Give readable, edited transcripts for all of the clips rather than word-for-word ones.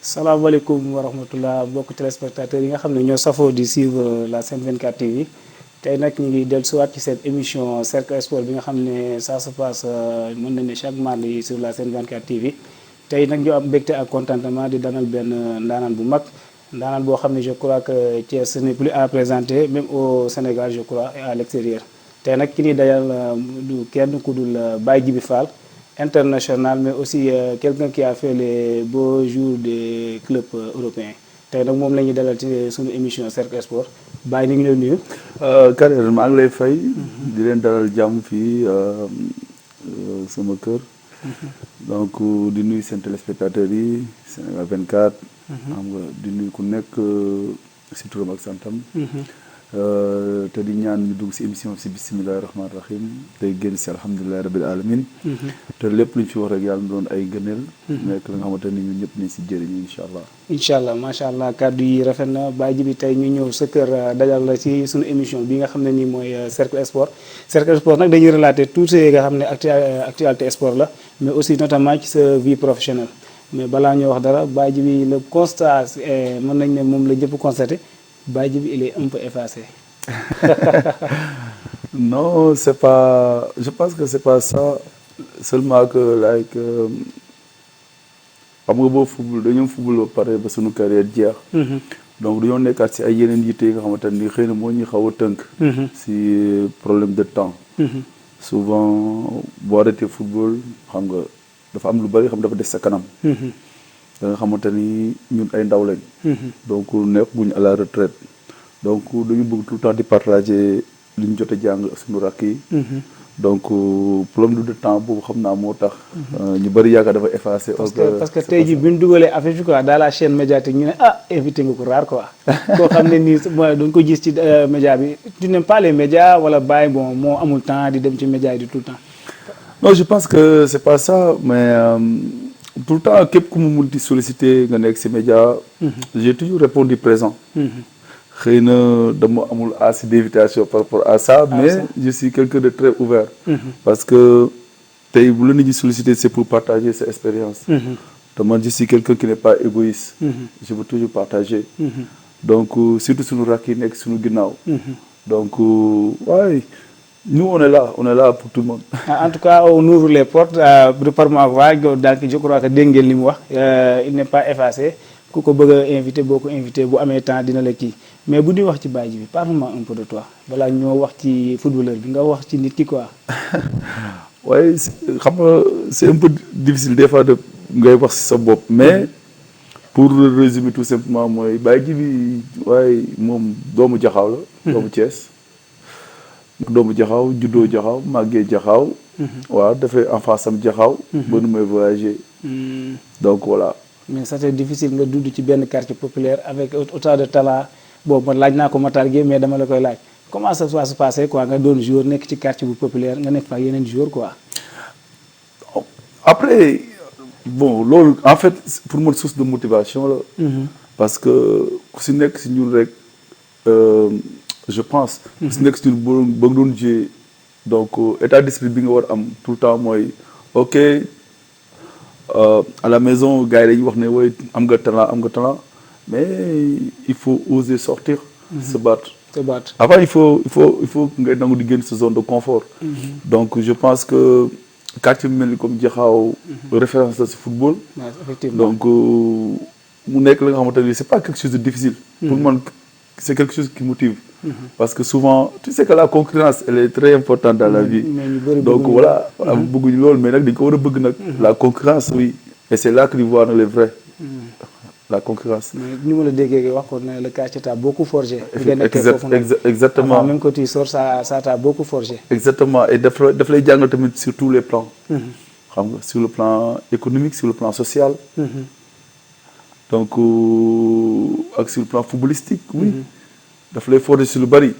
salaamaaleykum wa rahmatullah mbokk téléspectateurs yi nga xam ne ñoo safoo di suivre la Sen 24 TV tey nag ñu ngi dellusiwaat ci seen émission Cercle Sport bi nga xam ne ça se passe mën nañ ne chaque mardi sur la Sen 24 TV tey nag ñu am mbégte ak contentement di dalal benn ndaanaan bu mag ndaanaan boo xam ne je crois que Thiès ce n'est plus à présenter même au Sénégal je crois et à l'extérieur tey nag ki ñuy dajal du kenn ku dul Baye Djiby Fall international mais aussi quelqu'un qui a fait les beaux jours des clubs européens tey nag moom la ñuy dalal ci suñu émission Cercle Sport Baye ni ngi leen nuyu. Kader maa ngi lay fay. di leen dalal jàmm fii sama kër. donc di nuyu seen téléspectateurs yi Sénégal 24. xam nga di nuyu ku nekk si turam ak santam. te di ñaan ñu dugg si émission si bisimilah rahmaani rahim tey génn si alhamdulilah rabil alamin te lépp lu ñu fi wax rek yàlla na doon ay gëneel. nekk la nga xamante ni ñun ñëpp nañ si jëriñu incha allah. incha allah macha allah kàddu yi rafet na Baye Djiby tey ñu ñëw sa kër dajal la ci suñu émission bi nga xam ne nii mooy Cercle Sport. Cercle Sport nag dañuy relater tout ce nga xam ne actualité sport la mais aussi notamment ci sa vie professionnelle mais balaa ñoo wax dara Baye Djiby le constat mën nañ ne moom la ñëpp constaté. Baye Djiby il est un peu effacé. Non, c'est pas. Je pense que c'est pas ça. Seulement que like xam nga boo football dañoo football ba pare ba sunu carrière jeex. donc dañoo nekkaat si ay yeneen yitte yi nga xamante ni xëy na moo ñuy xaw a tënk. si problème de temps. souvent boo arrêté football xam nga dafa am lu bari xam dafa des sa kanam. da nga xamante ni ñun ay ndaw lañ. donc nekk guñ à la retraite donc dañu bëgg tout le temps di partager li ñu jot a jàng suñu rakk yi. donc problème de temps boobu xam naa moo tax. ñu bëri yaakaar dafa effacé. parce que tey jii bi ñu dugalee affaire bi quoi dans la chaîne médiatique ñu ne invité nga ko rare quoi. koo xam ne nii mooy dañ ko gis ci média bi tu n'aimes pas les médias wala Baye bon moo amul temps di dem ci média yi di tout le temps. non je pense que c'est pas ça mais. tout le temps képp ku mu mun di solliciter nga nekk ci média. j'ai toujours répondu présent. xëy na dama amul assez d'invitation par rapport à ça mais je suis quelqu'un de très ouvert. parce que tey bu la nit ñi solliciter c'est pour partager sa expérience. te man je suis quelqu'un qui n'est pas égoïste. je veux toujours partager. donc surtout suñu rakk yi nekk suñu ginnaaw. donc waaye. Nous, on est là pour tout le monde. En tout cas, on ouvre les portes de par ma voix. Donc, je crois que Dengue Limwa, il n'est pas effacé. Si vous voulez inviter, beaucoup inviter, vous avez temps dina le qui. Mais si vous voulez parler de Baye Djiby, parle-moi un peu de toi. Voilà, nous allons parler de footballeur, nous allons parler de Niti quoi. Oui, c'est un peu difficile des fois de voir si ça bob. Mais pour résumer tout simplement, moi, Baye Djiby, ouais, mon doomu Jaxaw la, doomu Thiès. doomu Jaxaw juddoo Jaxaw màggee Jaxaw. waaw dafay enfance am Jaxaw. ba nu may voyager. donc voilà. mais c'était difficile nga dund ci benn quartier populaire avec autant de talent bon man laaj naa ko Matar Gueye mais dama la koy laaj comment ça va se passer quoi nga doon joueur nekk ci quartier bu populaire nga nekk fa yeneen joueur quoi. après bon loolu en fait pour moi source de motivation la. parce que ku si nekk si ñun rek. je pense. su nekk si ba nga doon jouer donc état d'esprit bi nga war am tout le temps mooy ok à la maison gars yi dañuy wax ne woy am nga talent mais il faut oser sortir. se battre. Avant il faut nga nangu di génn sa zone de confort. donc je pense que quartier mel ni comme Jaxaaw référence la si football. effectivement donc mu nekk la nga xamante ne c'est pas quelque chose de difficile. pour man c'est quelque chose qui motive. parce que souvent tu sais que la concurrence elle est très importante dans la vie. donc voilà bëgguñu loolu mais nag dañ ko war a bëgg nag. la concurrence oui et c'est là que ñu voit les vrais. la concurrence. mais ni ma la déggee wax ko ne le quartier t'a beaucoup forgé. exactement avant même que tu sors ça t'a beaucoup forgé. exactement et daf lay jàngal tamit sur tous les plans. xam nga sur le plan économique sur le plan social. donc ak sur le plan footballistique oui daf lay forger sur le bari.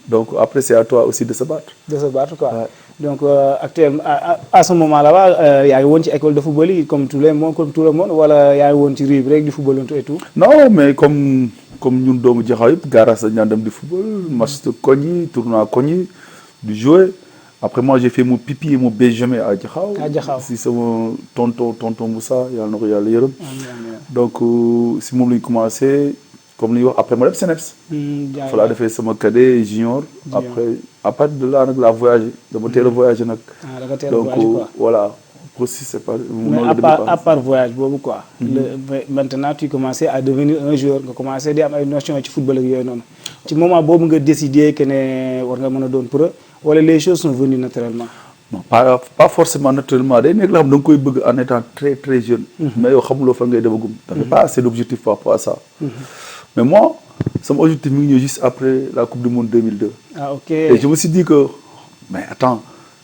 Donc après c'est à toi aussi de se battre. De se battre quoi. Ouais. Donc actuellement à ce moment là yaa ngi woon ci école de football yi comme tout le monde wala yaa ngi woon ci rue bi rek di footballantu et tout. Non mais comme ñun doomu Jaxaaw yëpp garage la ñu daan dem di football match de koñ yi tournoi koñ yi di jouer. Après moi j'ai fait mon pipi et mon benjamin à Jaxaaw. À Jaxaaw si sama tonton Moussa yàlla na ko yàlla yërëm. Donc si moom la ñu commencé comme li ñuy wax après ma dem CNEPS. fa laa defee sama cadet junior. après à partir de là nag la voyagé dama teel a voyagé nag. Da nga teel a voyagé quoi. Donc voilà aussi c'est pas. mais à part voyage boobu quoi. Maintenant tu commençais à devenir un joueur nga commencé di am ay notions ci football ak yooyu noonu ci moment boobu nga décidé que ne war nga mën a doon pro wala les choses sont venues naturellement. Non pas forcément naturellement day nekk la xam da nga koy bëgg en étant très très jeune. mais yow xamuloo fan ngay demagum. t'avais pas assez d'objectifs par rapport à ça. Mais moi, mon objectif est juste après la Coupe du Monde 2002. Ah, ok. Et je me suis dit que, mais attends,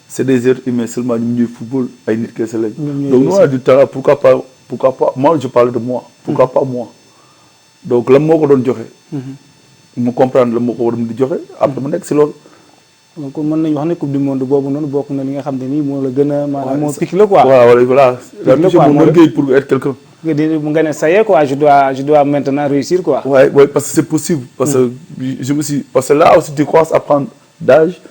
c'est des êtres humains seulement du football, à une donc nous, on a du talent, pourquoi pas, moi je parle de moi, pourquoi pas moi. Donc là, moi, je me comprendre le mot que je après mon ex, c'est l'autre. Donc mën nañu wax ne Coupe du Monde boobu noonu bokk na li nga xam ne nii moo la gën a maanaam moo pique la quoi. Voilà. La pique mon orgueil pour être quelqu'un. nga ne ça y est quoi je dois maintenant réussir quoi. Ouais, parce que c'est possible. Parce que là aussi tu commences à prendre d'âge.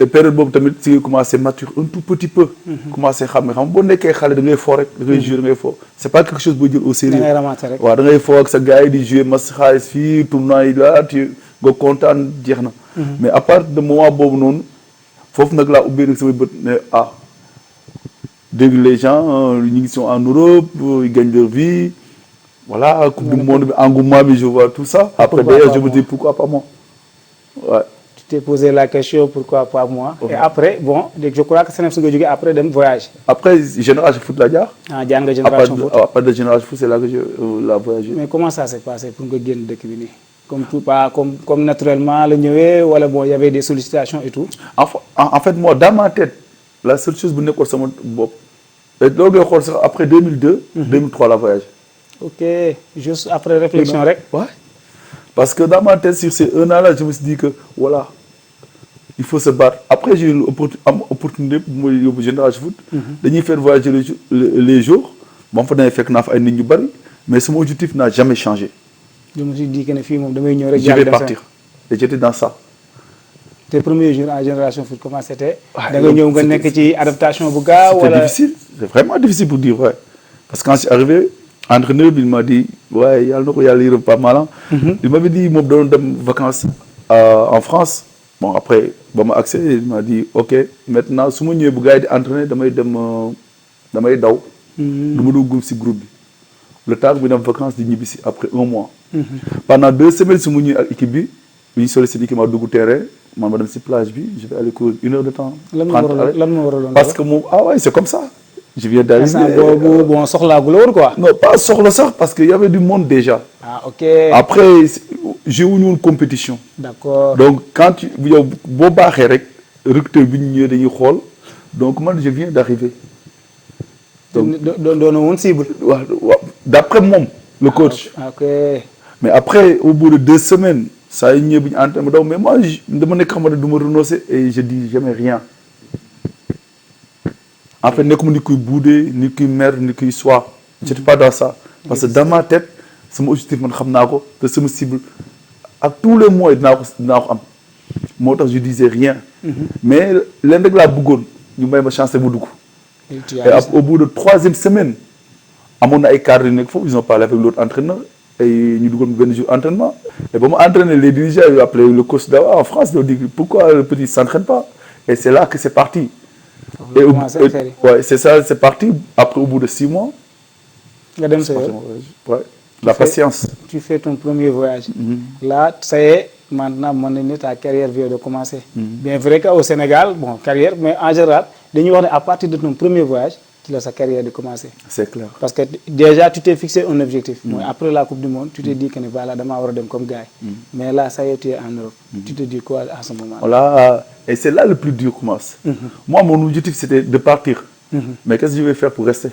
Et période boobu tamit si nga commencé mature un tout petit peu. commencé xam boo nekkee xale da ngay fo rek da ngay jouer da ngay fo. c'est pas quelque chose boo jël au sérieux. da ngay ramasser rek. waaw da ngay fo ak sa gars yi di jouer mas xaalis fii tournoi yi là nga kontaan jeex na. mais à partir de moment boobu noonu foofu nag laa ubbee nag samay bët ne dégg les gens ñi sont en Europe ils gagnent leur vie voilà coupe du monde bi engouement bi je vois tout ça. après d'ailleurs je me dis pourquoi pas moi. Ouais. Tu t'es posé la question pourquoi pas moi. Et après bon je crois que CNEPS nga jógee après dem voyage. Après Génération Foot laa jaar. jaar nga Génération Foot. à part de Génération Foot c'est là que je la voyagé. Mais comment ça s'est passé pour nga génn dëkk bi nii. comme naturellement la ñëwee wala bon y avait des sollicitations et tout. En fait moi dans ma tête la seule chose bu nekkoon sama bopp et loolu ngay xool sax après 2002. 2003 la voyage. Ok juste après réflexion rek. Ouais. Parce que dans ma tête sur ces un an là je me suis dit que voilà il faut se battre après j'ai eu l'opportunité bu may yóbbu Génération Foot. dañuy faire voyager les jours moom fa damay fekk naa fa ay nit ñu bari mais sama objectif n'a jamais changé. Je me suis dit que ne fii moom damay ñëw rek. je vais partir et j'étais dans ça. tes premiers jours en Génération Foot comment c'était. da nga ñëw nga nekk ci adaptation bu gaaw wala. c'était difficile c'est vraiment difficile pour dire ouais parce que quand je suis arrivé entraîneur bi il m'a dit ouais yàlla na ko yàlla yërëm pas mal. il m'avait dit moom doon dem vacances en France bon après ba ma accès il m'a dit ok maintenant su ma ñëwee bu gars yi di entraîner damay daw. du ma dugg si groupe bi. le temps bi dem vacances di ñibbi si après un mois. pendant 2 semaines su ma ñëwee ak équipe bi ñu sollicité équipe ma dugg terrain man ma dem si plage bi je vais aller courir 1 heure de temps. lan moo waraloon parce que moom ouais c'est comme ça. je viens d'arriver boobu bon soxlaagu la woon quoi. non pas soxla sax parce que y avait du monde déjà. Ok. après joué wuñu woon compétition. D'accord. donc quand yow boo baaxee rek recruteur bi ñu ñëwee dañuy xool donc man je viens d'arriver. donc doon woon cible. waaw d'après moom le coach. Ok. mais après au bout de 2 semaines saa yu ñëwee bu ñu entraîné daw mais moi dama nekk xam ne du ma renoncer et je dis jamais rien. en fait nekkuma nit kuy boudé nit kuy mer nit kuy soir. j'étais pas dans ça. parce que dans ma tête sama objectif man xam naa ko te sama cible ak tous les mois dinaa ko am moo tax je disais rien. mais leen rek laa bëggoon ñu may ma chance mu dugg. et au bout de 3e semaine amoon na ay cadres yu nekk foofu ils ont parlé avec l'autre entraîneur et ñu duggoon benn jour entraînement et ba ma entraîné les dirigeants yu appelé le coach d'Awa en France ils ont dit pourquoi le petit s'entraîne pas et c'est là que c'est parti. et ouais c'est ça c'est parti après au bout de 6 mois. nga dem sa yoon ouais la patience. tu fais ton premier voyage. Là ça y est maintenant mën nañu ne ta carrière vient de commencer. bien vrai que au Sénégal bon carrière mais en général dañuy wax ne à partir de ton premier voyage ci la sa carrière de commencer. c'est clair parce que déjà tu t'es fixé un objectif. mooy après la Coupe du Monde tu t'es dit que ne voilà damaa war a dem comme gars yi. mais là ça y est tu es en Europe. tu te dis quoi à ce moment-là. voilà et c'est là le plus dur commence. moi mon objectif c'était de partir. mais qu'est-ce que je vais faire pour rester.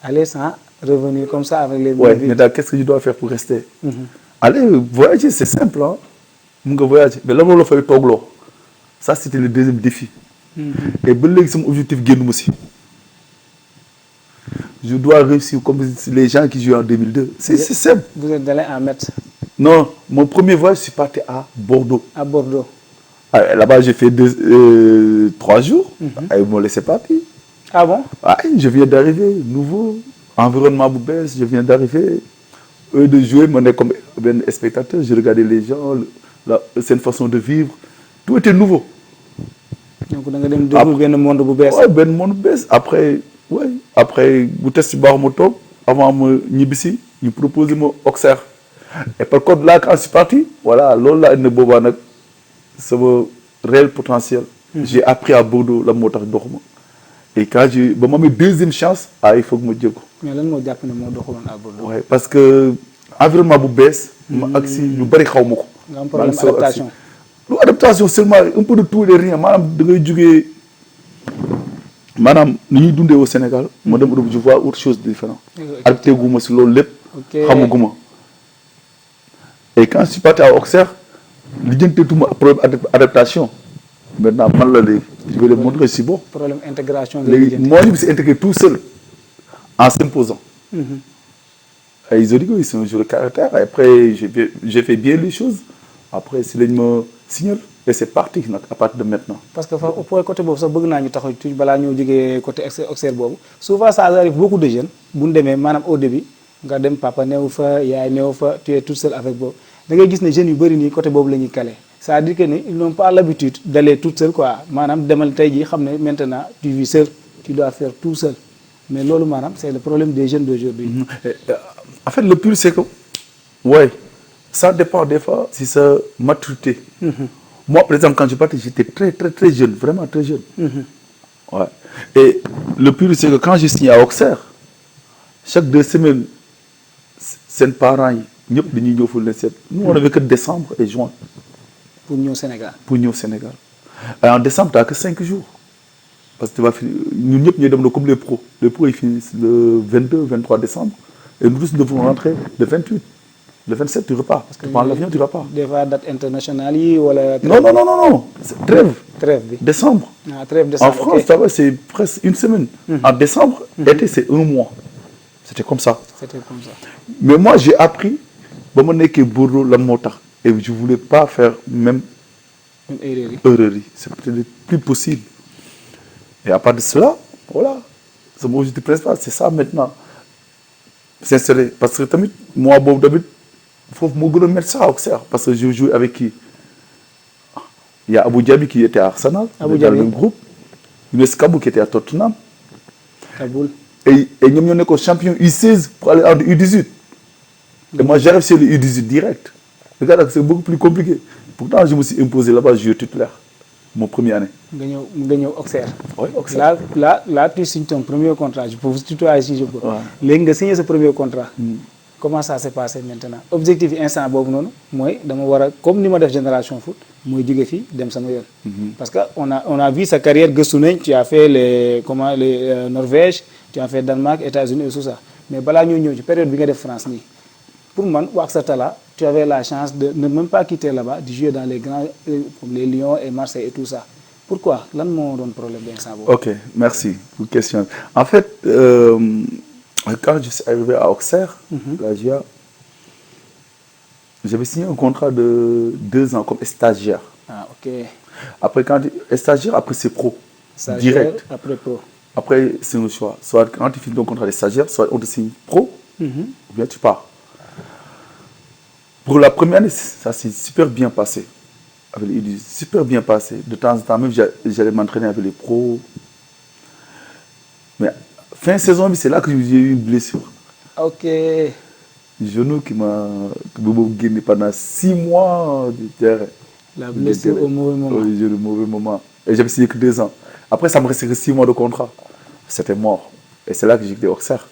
aller sans revenir comme ça avec les Ouais, mêmes maintenant, qu'est-ce que je dois faire pour rester? Aller voyager, c'est simple, hein. Mun nga voyager. Mais là, on fait le ça, c'était le deuxième défi. Et ben, là, c'est mon objectif, aussi. Je dois réussir comme les gens qui jouent en 2002. C'est simple. Vous êtes allé en Metz? Non, mon premier voyage, je suis parti à Bordeaux. À Bordeaux. Ah, là-bas, j'ai fait 3 jours. Ils m'ont laissé partir. Ah bon? Ah, je viens d'arriver, nouveau, environnement Boubès, je viens d'arriver. Eux de jouer, moi, comme un spectateur, je regardais les gens, c'est une façon de vivre. Tout était nouveau. Donc, vous avez découvert le monde Boubès. Oui, ben monde Boubès. Après, ouais, après, vous testez bar moto, avant de Nibisi, ils proposaient mon Auxerre. Et par contre, là, quand je suis parti, voilà, là, c'est mon réel potentiel. J'ai appris à Bordeaux, la moto dormant. Et quand j'ai ma deuxième chance, il faut que je me dise. Mais là, je suis à Bordeaux. Ouais, parce que l'environnement Boubès, nous bari xawmako. Nga am problème d'adaptation. L'adaptation seulement un peu de tout et de rien. Madame, nous sommes au Sénégal, madame, je vois autre chose de différent. Adapté gouma sur le lep, xamuguma. Et quand je suis parti à Auxerre, j'ai tout mon problème d'adaptation. Maintenant, je vais le montrer si bon. Problème d'intégration. Moi, je me suis intégré tout seul, en s'imposant. Et ils ont dit qu'ils sont un jeu de caractère. Après, j'ai fait bien les choses. Après, c'est les me signal. Et c'est parti à partir de maintenant. Parce que pour le côté de ça, côté Auxerre, souvent ça arrive beaucoup de jeunes. Au début, papa tu es tout seul avec vous. Les jeunes qui côté de calé. C'est-à-dire qu'ils n'ont pas l'habitude d'aller tout seul. Maintenant, tu vis seul, tu dois faire tout seul. Mais c'est le problème des jeunes d'aujourd'hui. En fait, le plus, c'est que, ouais, ça dépend des fois si c'est maturité. Moi, par exemple, quand je partais, j'étais très, très, très jeune, vraiment très jeune. Ouais. Et le plus, c'est que quand j'ai signé à Auxerre, chaque 2 semaines, c'est parents, nous, on n'avait que décembre et juin. Pour nous au Sénégal. Pour nous au Sénégal. Et en décembre, tu n'as que 5 jours. Parce que nous sommes comme les pros. Les pros, ils finissent le 22, 23 décembre. Et nous tous devons rentrer le 28. Le 27, tu repars. Parce que tu prends l'avion, tu repars. Des fois, date internationale ou la... Non. Trêve. Trêve. Décembre. Ah, trêve décembre. En France, c'est presque une semaine. En décembre, été, c'est 1 mois. C'était comme ça. C'était comme ça. Mais moi, j'ai appris, que Bordeaux, la motard. Et je ne voulais pas faire même une erreur. C'était le plus possible. Et à part de cela, voilà. C'est mon objectif principal. C'est ça maintenant. S'installer. Parce que moi, David, il faut me mettre ça à Auxerre. Parce que je joue avec qui? Il y a Abou Dhabi qui était à Arsenal, dans le même groupe. Younes Kabou qui était à Tottenham. Kaboul. Et nous sommes champion U16 pour aller en U18. Et moi, j'arrive sur le U18 direct. Regarde, c'est beaucoup plus compliqué. Pourtant, je me suis imposé là-bas, je suis titulaire. Mon première année. Gagné Auxerre. Oui, Auxerre. Là, tu signes ton premier contrat. Je peux vous tutoyer si je peux. Là, tu signes ce premier contrat. Comment ça s'est passé maintenant? Objectif instant, moi, comme nous avons génération foot, moi, je suis parce qu'on a vu sa carrière, tu as fait les Norvège, tu as fait Danemark, États-Unis et tout ça. Mais la période de France, pour moi, tu avais la chance de ne même pas quitter là-bas, de jouer dans les grands, comme les Lyon et Marseille et tout ça. Pourquoi? Là, on a un problème d'instant. Ok, merci pour la question. En fait, quand je suis arrivé à Auxerre, la GIA, j'avais signé un contrat de 2 ans comme stagiaire. Ah, ok. Après, quand stagiaire, après c'est pro. Stagiaire, direct. Après pro. Après, c'est un choix. Soit quand tu finis ton contrat de stagiaire, soit on te signe pro, ou bien tu pars. Pour la première année, ça s'est super bien passé. Avec les super bien passé. De temps en temps, même j'allais m'entraîner avec les pros. Mais fin de saison, c'est là que j'ai eu une blessure. Ok. Le genou qui m'a gagné pendant 6 mois de terrain. La blessure au mauvais moment. Oui, j'ai le mauvais moment. Et j'avais signé que 2 ans. Après, ça me restait que 6 mois de contrat. C'était mort. Et c'est là que j'ai quitté Auxerre.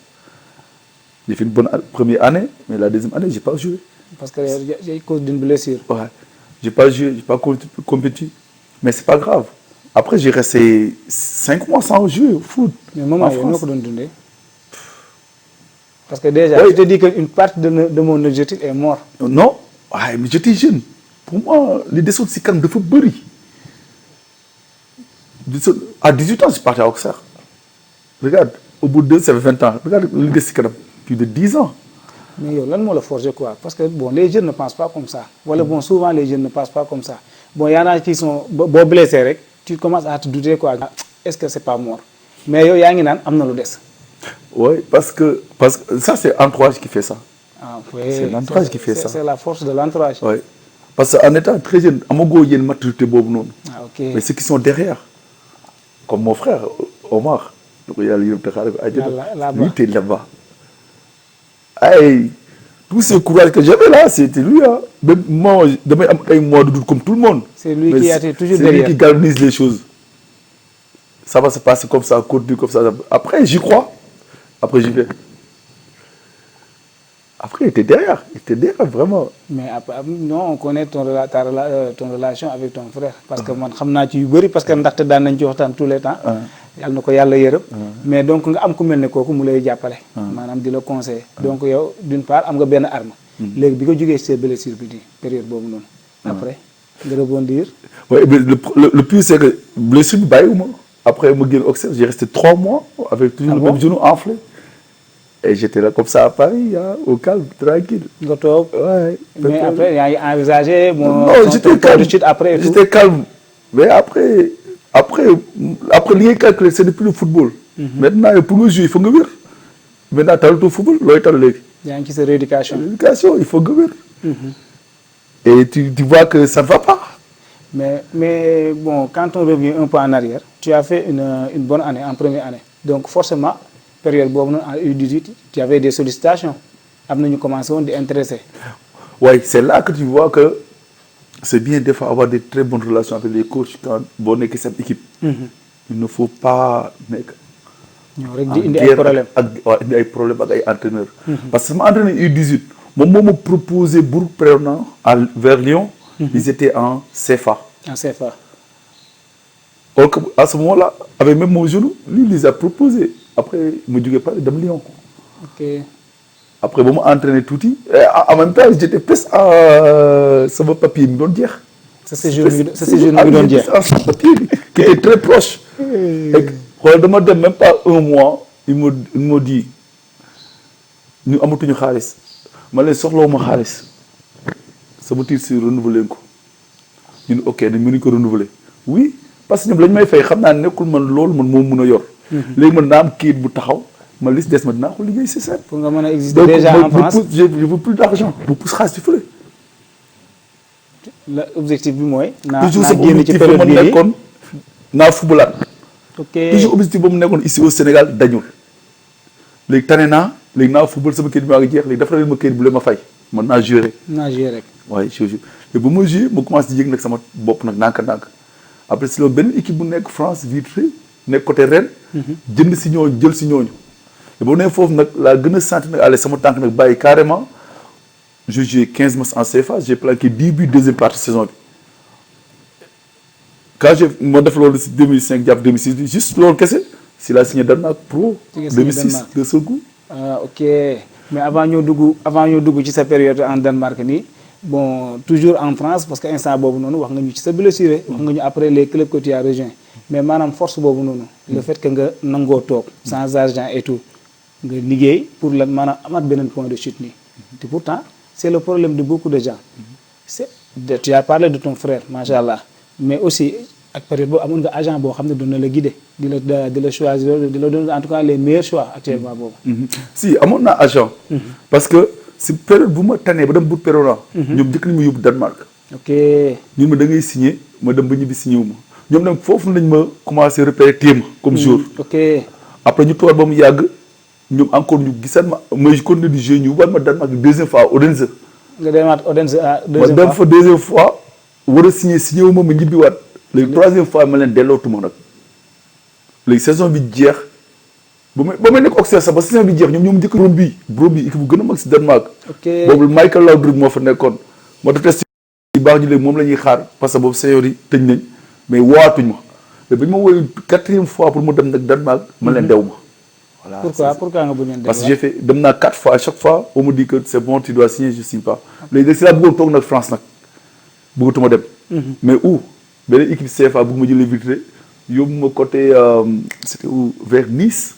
J'ai fait une bonne première année, mais la deuxième année, je n'ai pas joué. Parce que j'ai cause d'une blessure. Ouais. Je n'ai pas joué, je n'ai pas compétit. Mais ce n'est pas grave. Après, j'ai resté 5 mois sans jouer au foot. Mais maman, il y a un Parce que déjà, Oui. je te dis qu'une partie de mon objectif est mort. Non, waaye mais j'étais jeune. Pour moi, les descentes si kanam dafa bëri. À 18 ans, je suis parti à Auxerre. Regarde, au bout de ça fait 20 ans. Regarde li des si kanam. Plus de 10 ans. Mais yo, lan moo la forger quoi? Parce que bon, les jeunes ne pensent pas comme ça. Voilà, bon, souvent les jeunes ne pensent pas comme ça. Bon, il y en a qui sont bon blessés, rek, tu commences à te douter quoi. Est-ce que c'est pas mort? Mais yo, yaa ngi naan am na lu des. Oui, parce que ça, c'est l'entourage qui fait ça. Ah, oui. C'est l'entourage qui fait ça. C'est la force de l'entourage. Oui. Parce qu'en étant très jeune, amago y a une maturité boobu noonu. Ah, ok. Mais ceux qui sont derrière, comme mon frère Omar, donc il y a lui était là-bas. Aïe, tout ce courage que j'avais là, c'était lui. Hein. Même moi, demain, un mois de doute comme tout le monde. C'est lui qui a été toujours c'est derrière. lui qui galvanise les choses. Ça va se passer comme ça, continue comme ça. Après, j'y crois. Après, j'y vais. Après, il était derrière vraiment. Mais après, non, on connaît ton relation avec ton frère. Parce que man xam naa ci yu bëri parce que ndaxte daan nañ ci waxtaan tous les temps. yàlla na ko yàlla yërëm. Mais donc nga am ku mel ne kooku mu lay jàppale. maanaam di la conseiller. donc yow d'une part am nga benn arme. léegi bi ko jógee ci blessure bi di période boobu noonu. après nga rebondir. Oui, mais le plus c'est que blessure bi bàyyiwuma. Après ma génn Auxerre, j'ai resté 3 mois avec toujours le même genou enflé. Et j'étais là comme ça à Paris, hein, au calme, tranquille. nga toog. Ouais. Mais après yaa ngi envisagé. Non, j'étais calme. Après et tout. J'étais calme. Mais après li ngay calculer c'est depuis le football. Maintenant pour nga jouer il faut nga wér. Maintenant talatoo football looy tal léegi. yaa ngi ci sa rééducation. L'éducation, il faut nga wér. Et tu vois que ça ne va pas. Mais bon, quand on revient un peu en arrière, tu as fait une bonne année en première année. Donc forcément, période boobu noonu en U18, tu avais des sollicitations. am na ñu commencé woon di intéressé. Oui, c'est là que tu vois que c'est bien des fois avoir des très bonnes relations avec les coachs quand boo nekkee seen équipe. Il ne faut pas nekk. ñoo rek di indi ay problème indi ay problème ak ay entraîneurs. Parce que sama entraîneur U18 moom moo ma proposé Bourg Prévenant vers Lyon. Ils étaient en CFA. En CFA. Or que à ce moment-là avec même mon genou lui il les a proposé après ma jógee Paris dem Lyon. Ok. Après ba ma entraîné tuuti en même temps j'étais presque sama papier mi doon jeex. sa séjour mi doon jeex. papier bi qui était très proche. et xoolal dama dem même pas un mois il me dit ñu amatuñu xaalis ma leen soxlawuma xaalis sama titre si renouveler ko ñun ok nañ mënuñ ko renouveler oui parce que ñoom lañ may fay xam naa nekkul man loolu man moo mun a yor. léegi man naa am kayit bu taxaw ma lis des ma dinaa ko liggéey c'est ça. pour nga mën a exister déjà en France je veux plus d'argent bu pousse xaalis bi fële. l'objectif bi mooy. naa toujours naa génn ci période ma bii nekkoon naa fubalaat. ok toujours objectif ba mu nekkoon ici au Sénégal dañul. léegi tane naa léegi naa fubal sama kayit bi maa ngi jeex léegi dafa leen ma kayit bu leen ma fay man naa joué rek. naa joué rek. waaye je joue te ba ma joué ma commencé di yëg nag sama bopp nag ndànk-ndànk après si loolu benn équipe bu nekk France Vitré nekk côté Rennes. jënd si ñooñu jël si ñooñu. te ba mu ne foofu nag laa gën a sentir nag allez sama tànk nag bàyyi carrément je joué 15 matchs en CFA j'ai plaqué 10 buts deuxième partie saison bi. quand ma def loolu si 2005 jàpp 2006 bi juste loolu kese si la signé Danemark Pro. 2006 de ce coup. ah ok mais avant ñoo dugg ci sa période en Danemark nii bon toujours en France parce que instant boobu noonu wax nga ñu ci sa blessure wax nga ñu après les clubs que tu as rejoint mais maanaam force boobu noonu. le fait que nga nangoo toog sans argent et tout nga liggéey pour lan maanaam amaat beneen point de chute nii. te pourtant c'est le problème de beaucoup de gens. tu as parlé de ton frère macha allah mais aussi ak période boobu amoon nga agent boo xam ne doon na la guider di la choisir di la donner en tout cas les meilleurs choix actuellement boobu. si amoon naa agent. parce que si période bu ma tànnee ba dem Bourg Prévenant. ñoom njëkk nañu ma yóbbu Danemark. ok ñun ma da ngay signé ma dem ba ñibbi signé wu ma ñoom nag foofu lañ ma commencé repérer téema comme jour. ok après ñu toog ba mu yàgg ñoom encore ñu gisaat ma may continuer di jouer ñu war ma Danemark deuxième fois Odense. nga demaat Odense deuxième fois ma dem fa deuxième fois war a signé wu ma ñibbiwaat léegi troisième fois ma leen dellootuma nag léegi saison bi jeex ba may nekk Auxerre sax ba saison bi jeex ñoom njëkk Brøndby équipe bu gën a mag si Danemark. ok boobu Michael Laudrup moo fa nekkoon moo tax test yi baax ñu léegi moom la ñuy xaar parce que boobu saison yi tëj nañ mais woowaatuñ ma mais ba ñu ma woowee 4e fois pour mu dem nag Danemark ma leen dew ma Voilà, pourquoi nga bëgg a parce que j'ai fait dem naa 4 fois à chaque fois on me dit que c'est bon tu dois signer je signe pas léegi nag si laa bëggoon toog nag France nag bëggatuma dem. mais où beneen équipe CFA bëgg ma jëlee vitré yóbbu ma côté c'était où vers Nice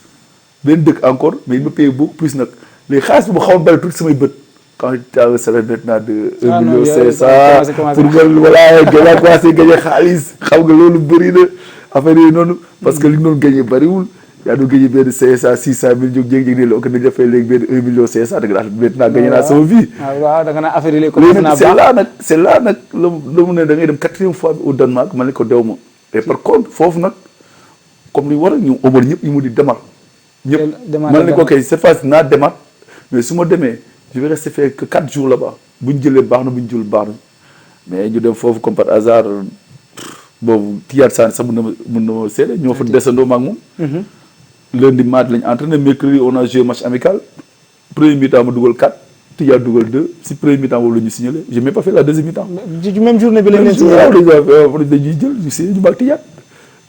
beneen dëkk encore mais il me paye beaucoup plus nag léegi xaalis bi ma xaw a bëri tuuti samay bët. quand tu as un salaire maintenant de 1 million 500 pour nga voilà nga commencé gagné xaalis xam nga loolu bëri na affaire yooyu noonu parce que li nga doon gagné bëriwul yaa doon gagné benn 500 600 mille jóg jéeg-jéeg ne la ok dañu la fay léegi benn 1 million 500 da nga naan maintenant gagné naa sama vie. waaw da nga naan affaire yi léegi léegi nag c'est là nag la mu ne da ngay dem 4e fois bi au Danemark ma ne ko dew ma et par contre foofu nag comme li war a ñu Omar ñëpp ñu mu di demal. ñëpp ma ne ko ok c'est facile naa demat mais su ma demee. je vais rester faire que 4 jours là-bas bu ñu jëlee baax na bu ñu jël baax na mais ñu dem foofu comme par hasard boobu Tidiane Sané sax mën na ma seede ñoo fa descendoo ma ak moom. lundi mardi lañ entraîné mercredi on a joué match amical premier mi-temps ma dugal 4 Tidiane dugal 2 si premier mi-temps boobu la ñu signalé j'ai même pas fait la deuxième mi-temps. ci même journée bi lañ leen signalé dañuy jël ñu signé ñu mag Tidiane.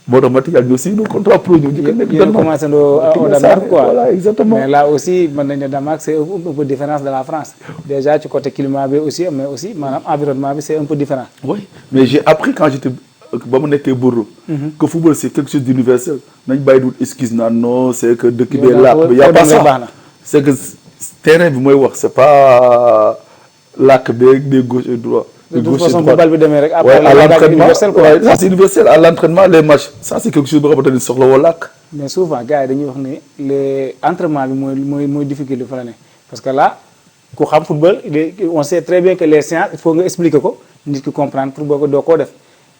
moo tax ma Tidiane ñoo signé contrat pro ñëw njëkk a nekk Danemark commencé au Danemark quoi voilà exactement. mais là aussi mën nañu ne Danemark c'est un peu différence de la France déjà ci côté climat bi aussi mais aussi maanaam environnement bi c'est un peu différent. oui mais j'ai appris quand j'étais ba mu nekkee Bordeaux. que football c'est quelque chose d'universel nañ bàyyi dul excuse naan non c'est que dëkk bee làkk y a pas ça c'est que terrain bi mooy wax c'est pas làkk beeg des gauche et droit. de toute façon bu bal bi demee rek après à l'entraînement ça c'est universel à l'entraînement les matchs ça c'est quelque chose boo xamante ni soxla woo làkk. mais souvent gars yi dañuy wax ne les entraînement bi mooy difficulté fa la ne parce que là ku xam football on sait très bien que les séances il faut nga expliquer ko nit ki comprendre pour boo ko doo koo def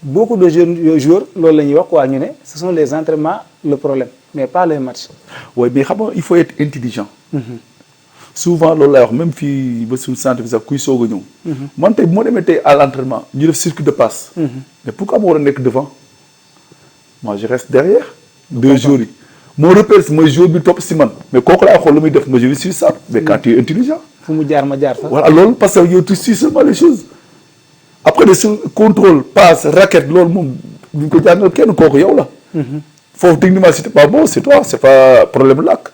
beaucoup de jeunes joueurs loolu la ñuy wax quoi ñu ne ce sont les entraînements le problème mais pas les matchs. oui mais xam nga il faut être intelligent. souvent loolu lay wax même fii ba suñu centre bi sax kuy soog a ñëw. man tey bu ma demee tey à l'entraînement ñu def circuit de passe. mais pourquoi ma war a nekk devant moi je reste derrière. 2 jours yi mon repère mooy jour bi topp si man mais kooku laay xool lu muy def ma je suis ça mais quand tu es intelligent. fu mu jaar ma jaar fa. voilà loolu parce que yow tu suis seulement les choses après de contrôle passe raquette loolu moom duñ ko jàngal kenn kooku yow la. foofu techniquement c'était pas bon c'est toi c'est pas problème làkk.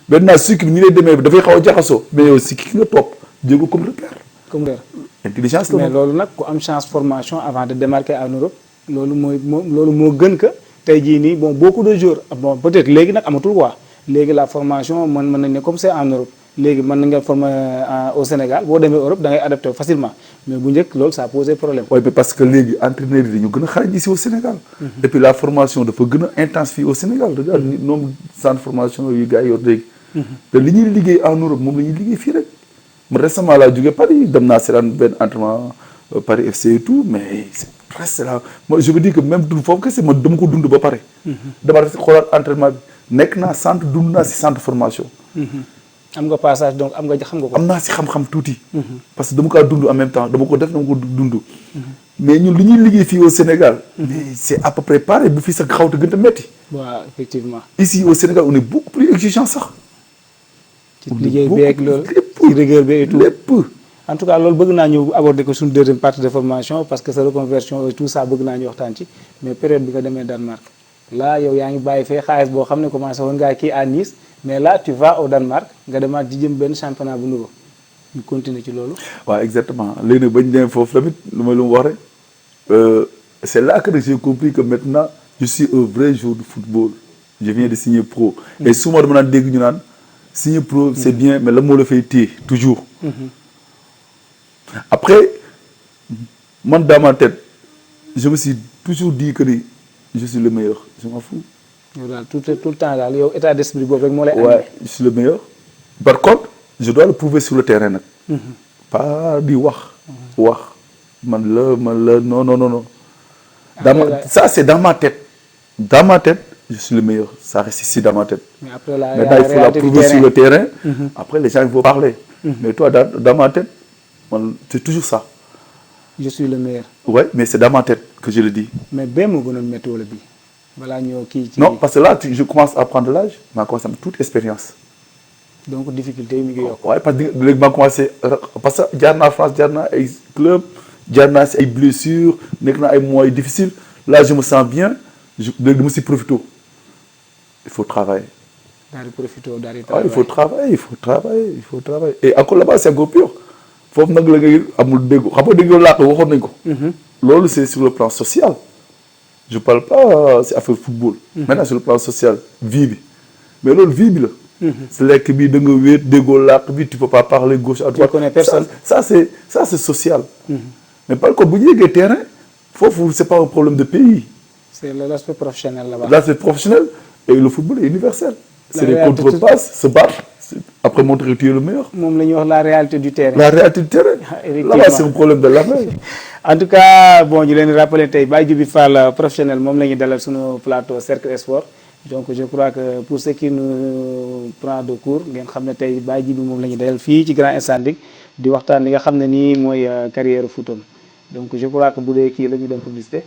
maintenant cycle ni lay demee dafay xaw a jaxasoo mais yow si ki nga topp jéego comme repère. comme repère intelligence la mais loolu nag ku am chance formation avant de démarquer en Europe loolu moo gën que tey jii nii bon beaucoup de jours bon peut-être léegi nag amatul quoi léegi la formation mën nañ ne comme c'est en Europe léegi mën na nga former au Sénégal boo demee Europe da ngay adapté facilement mais bu njëkk loolu ça posait problème. oui mais parce que léegi entraîneurs yi dañu gën a xarañ ici au Sénégal. et puis la formation dafa gën a intense fii au Sénégal regarde nombre centre formation yu gars yi yor léegi. te li ñuy liggéey en Europe moom la ñuy liggéey fii rek. man récemment laa jógee Paris dem naa seetaan benn entraînement Paris FC et tout mais c'est presque là moi je veux dire que même dund foofu kese man dama ko dund ba pare. dama rek xoolaat entraînement bi nekk naa centre dund naa si centre formation. am nga passage donc am nga xam nga ko. am naa si xam-xam tuuti. parce que dama kaa dund en même temps dama ko def dama ko dund. mais ñun li ñuy liggéey fii au Sénégal. mais c'est à peu près pareil bu fi sax xaw te gën a metti. waaw effectivement. ici au Sénégal on est beaucoup plus exigeant sax. ci liggéey beeg loolu ci rigueur bi et tout lépp. en tout cas loolu bëgg naa ñu aborder ko suñu deuxième partie de formation parce que sa reconversion et tout ça bëgg naa ñu waxtaan ci mais période bi nga demee Danemark là yow yaa ngi bàyyi fee xaalis boo xam ne commencé woon ngaa kii à Nice mais là tu vas au Danemark nga demaat di jëm benn championnat bu nouveau ñu continuer ci loolu. waaw exactement léegi nag bañ demee foofu tamit lu may lu mu wax rek c'est là que j'ai compris que maintenant je suis un vrai joueur de football je viens de signer pro. et souvent dama naan dégg ñu naan signer pro c'est bien mais la moo la fay téye toujours. après man dans ma tête je me suis toujours dit que ni je suis le meilleur je m'en fous. yow daal tout le temps daal yow état d'esprit boobu rek moo lay. ouais je suis le meilleur. par contre je dois le prouver sur le terrain nag. pas di wax. man la non. Ça c'est dans ma tête. Dans ma tête je suis le meilleur ça reste ici dans ma tête. mais après là il faut la prouver sur le terrain. Après les gens ils vont parler. mais toi dans ma tête man c'est toujours ça. je suis le meilleur. ouais mais c'est dans ma tête que je le dis. mais bee moo gënoon métti wala bii balaa ñëw kii ci. non parce que là je commence à prendre de l'âge maa commencé am toute expérience. donc difficulté yi mi ngi yokk. waaye parce que léegi maa commencé parce que jaar naa France jaar naa ay club jaar naa si ay blessures nekk naa ay mois difficiles là je me sens bien léegi dama si profité il faut travailler daal di profité daal di Ah, travailler. il faut travailler, il faut travailler. Et encore là-bas, c'est encore pire. Foofu nag la ngay amul déggu xam nga déggoo làkk waxoon nañ ko. Loolu c'est sur le plan social. Je parle pas c'est affaire football. Maintenant sur le plan social vie bi mais loolu vie bi la. si lekk bi da nga wéet déggoo làkk bi tu peux pas parler gauche à droite. Tu connais personne. Ça c'est social. Mais par contre bu ñu yeggee terrain foofu c'est pas un problème de pays. C'est l'aspect professionnel là-bas. Là c'est professionnel et le football est universel. C'est des réalité contre-passes se battre après montrer que tu es le meilleur. moom la ñuy wax la réalité du terrain. La réalité du terrain. Effectivement. Là-bas c'est un problème de l'armée. En tout cas bon ñu leen di rappeler tey Baye Djiby Fall professionnel moom la ñuy dalal suñu plateau Cercle Sport donc je crois que pour ceux qui nous prend de court ngeen xam ne tey Baye Djiby moom la ñuy dalal fii ci Grand Standing di waxtaan li nga xam ne nii mooy carrière footam donc je crois que bu dee kii la ñu dem publicité.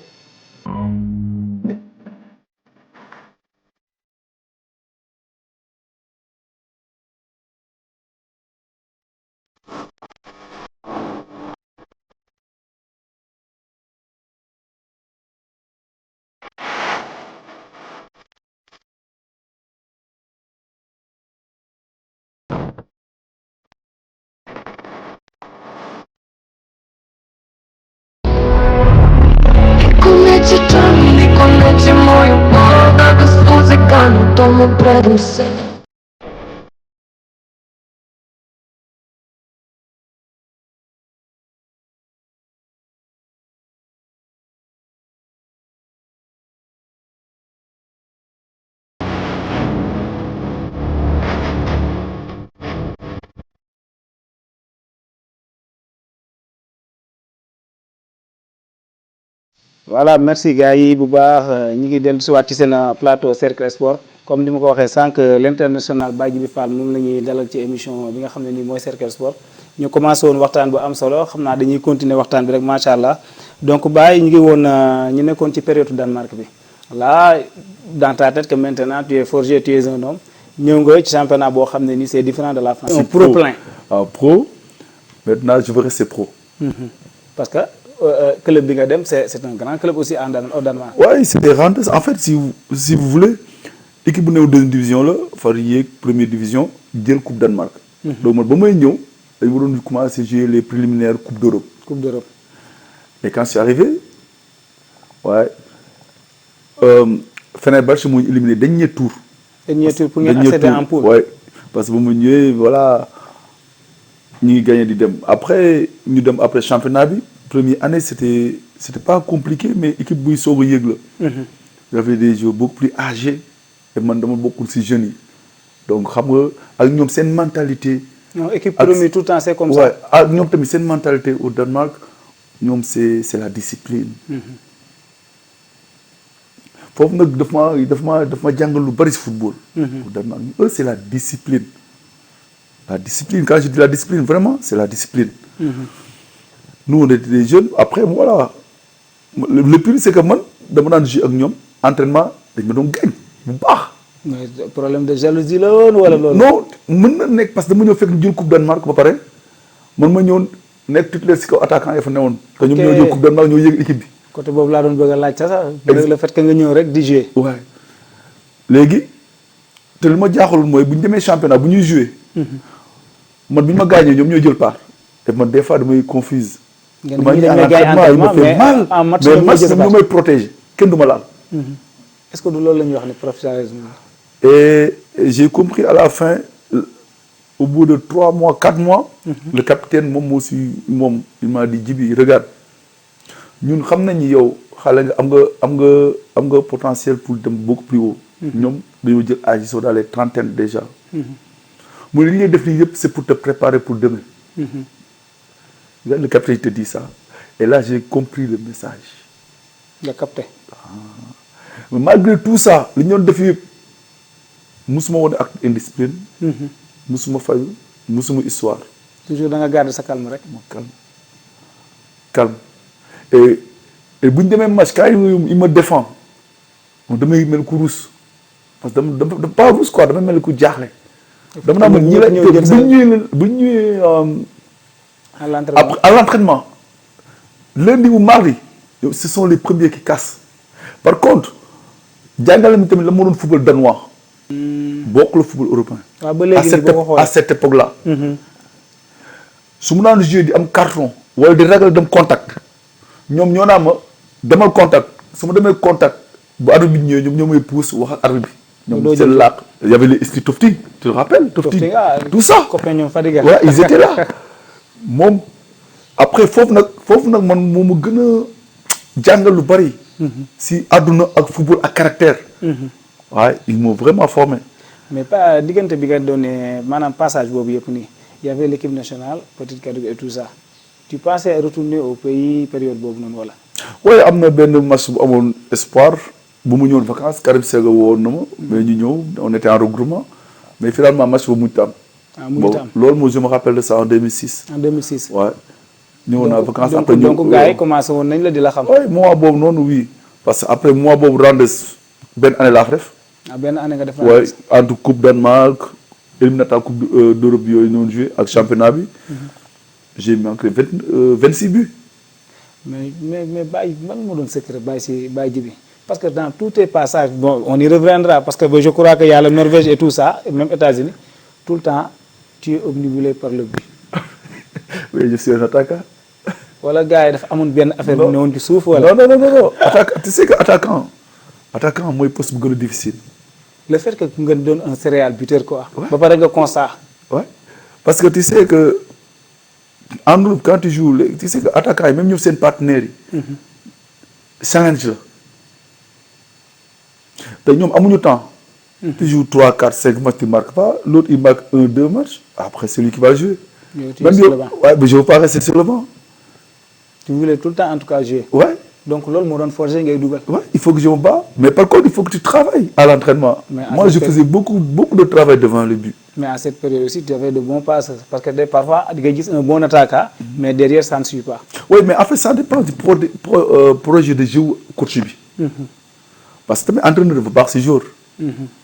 Конече мою морда без музика, но то му предам се. Voilà merci gars yi bu baax ñi ngi dellu si waat ci seen plateau Cercle Sport comme ni ma ko waxee sànq l'international Baye Djiby Fall moom la ñuy dalal ci émission bi nga xam ne nii mooy Cercle Sport ñu commencé woon waxtaan bu am solo xam naa dañuy continuer waxtaan bi rek macha allah donc Baye ñu ngi woon ñu nekkoon ci période Danemark bi là dans ta tête que maintenant tu es forgé tu es un homme ñëw nga ci championnat boo xam ne nii c'est différent de la France. un pro plein. Ah, pro maintenant je veux rester pro. Parce que club bi nga dem c'est un grand club aussi au Danemark. Oui, c'était rentable. En fait, si vous voulez, l'équipe bu nekk deuxième division la far yéeg première division jël coupe Danemark. Donc man ba may ñëw dañu waroon commencer jouer les préliminaires coupe d'Europe. Coupe d'Europe. Et quand je suis arrivé ouais Fenerbahçe moo ñu éliminé dernier tour. Dernier tour pour ngeen accéder en poule. Ouais, parce que ba mu ñëwee voilà ñu ngi gagné di dem après ñu dem après championnat bi. Première année c'était pas compliqué mais équipe buy soog a yëg la. Il y avait des joueurs beaucoup plus âgés et man dama bokkul ci jeunes yi donc xam nga ak ñoom seen mentalité. non équipe promu tout le temps c'est comme ça. Ouais ak ñoom tamit seen mentalité au Danemark ñoom c'est la discipline. foofu nag daf ma jàngal lu bari ci football. au Danemark eux c'est la discipline. La discipline quand je dis la discipline vraiment c'est la discipline. Nous on était des jeunes après voilà le pire c'est que man dama daan jouer ak ñoom entraînement dañ ma doon gañ bu baax. mais problème de jalousie la woon wala loolu. non mën na nekk parce que dama ñëw fekk ñu jël coupe Danemark ba pare man ma ñëw nekk titulaire ci kaw attaquant ya fa newoon. te ñoom ñoo jël coupe Danemark ñoo yëg équipe bi. côté boobu laa doon bëgg a laaj sax le fait que nga ñëw rek di jouer. waaw léegi te li ma jaaxaloon mooy bu ñu demee championnat bu ñuy jouer. man bi ñu ma gaañee ñoom ñoo jël part. te man des fois damay confuse. ngeen ñu demee gars yi entraînement mais en match ñu may protéger kenn du ma laal. est-ce que du loolu la ñuy wax ne professionnalisme. Et j'ai compris à la fin au bout de 3 mois 4 mois. Le capitaine moom moo si moom il m'a dit Djiby regarde ñun xam nañu yow xale nga am nga potentiel pour dem beaucoup plus haut. ñoom dañoo jël âge sont dans les trentaines déjà. mu ne li ngay def nii yëpp c'est pour te préparer pour demain. Le capitaine te dit ça et là j'ai compris le message. nga capté. Mais malgré tout ça li ñu doon def yëpp musuma woon ak indiscipline. musuma fayu musuma histoire. toujours da nga garder sa calme rek. Calme et bu ñu demee match quand il me défend moom damay mel ku ruus parce que dama pas ruus quoi damay mel ku jaaxle. dama naa mel ñi la bu ñu ñëwee à l'entraînement lundi ou mardi ce sont les premiers qui cassent par contre jàngale mi tamit la ma doon football danois bokk le football européen. waaw ba léegi nii boo ko xoolee à cette époque là. su mu naan jouer di am carton. wala di ragal dem contact. ñoom ñoo naa ma demal contact su ma demee contact bu arbitre bi ñëwee ñoo may pousse wax ak arbitre bi. ñoom seen làkk y avait les styles Tofting, tu te rappelles Tofting, tout ça. copain ñoom Fadiga. Ouais, ils étaient là. moom après foofu nag man moo ma gën a jàngal lu bari. si àdduna ak football ak caractère. waaye ils m'ont vraiment formé. mais pas diggante bi nga doonee maanaam passage boobu yëpp nii y avait l'équipe nationale Petite Catégorie et tout ça tu pensais retourner au pays période boobu noonu wala. oui am na benn match bu amoon espoir bu mu ñëwoon vacances Karim Sega woon na ma. mais ñu ñëw on était en regroupement mais finalement match boobu mujj am. mujj am loolu mooy je me rappelle de ça en 2006. en 2006 waaw. ñëwoon naa vacances donc après ñëw donc gars yi commencé woon nañ la di la xam. oui mois boobu noonu oui parce que après mois boobu Randes benn année laa fa def. benn année nga def. waaye entre coupe Danemark éliminatoire coupe d'Europe yooyu noonu joué ak championnat bi. j'ai marqué 26 buts. mais Baye man moo doon secret Baye si Baye Djibi parce que dans tous tes passages bon on y reviendra parce que je crois que y a la Norvège et tout ça et même États-Unis tout le temps tu es obnubilé par le but. oui je suis un attaquant. wala gars yi dafa amoon benn affaire bu newoon ci suuf wala. non attaquant tu sais que attaquant mooy poste bu gën a difficile. le fait que nga doon un céréal buteur quoi. Ouais. ba pare nga constat. ouais parce que tu sais que en Europe quand tu joues tu sais que attaquant yi même ñoom seen partenaires yi. challenge la. te ñoom amuñu temps. tu joues 3 4 5 matchs tu marques pas l'autre il marque 1 2 matchs après c'est lui qui va jouer. Même yow ouais mais je veux pas rester sur le banc. tu voulais tout le temps en tout cas jouer. ouais. donc loolu moo doon forger ngay dugal. ouais il faut que je me bats mais par contre il faut que tu travailles à l'entraînement. Moi je faisais beaucoup de travail devant le but. mais à cette période aussi tu avais de bons passes parce que parfois di nga gis un bon attaquant mais derrière ça ne suit pas. oui mais en fait ça dépend du projet de jeu coach bi. parce que tamit entraîneur dafa baax si jour.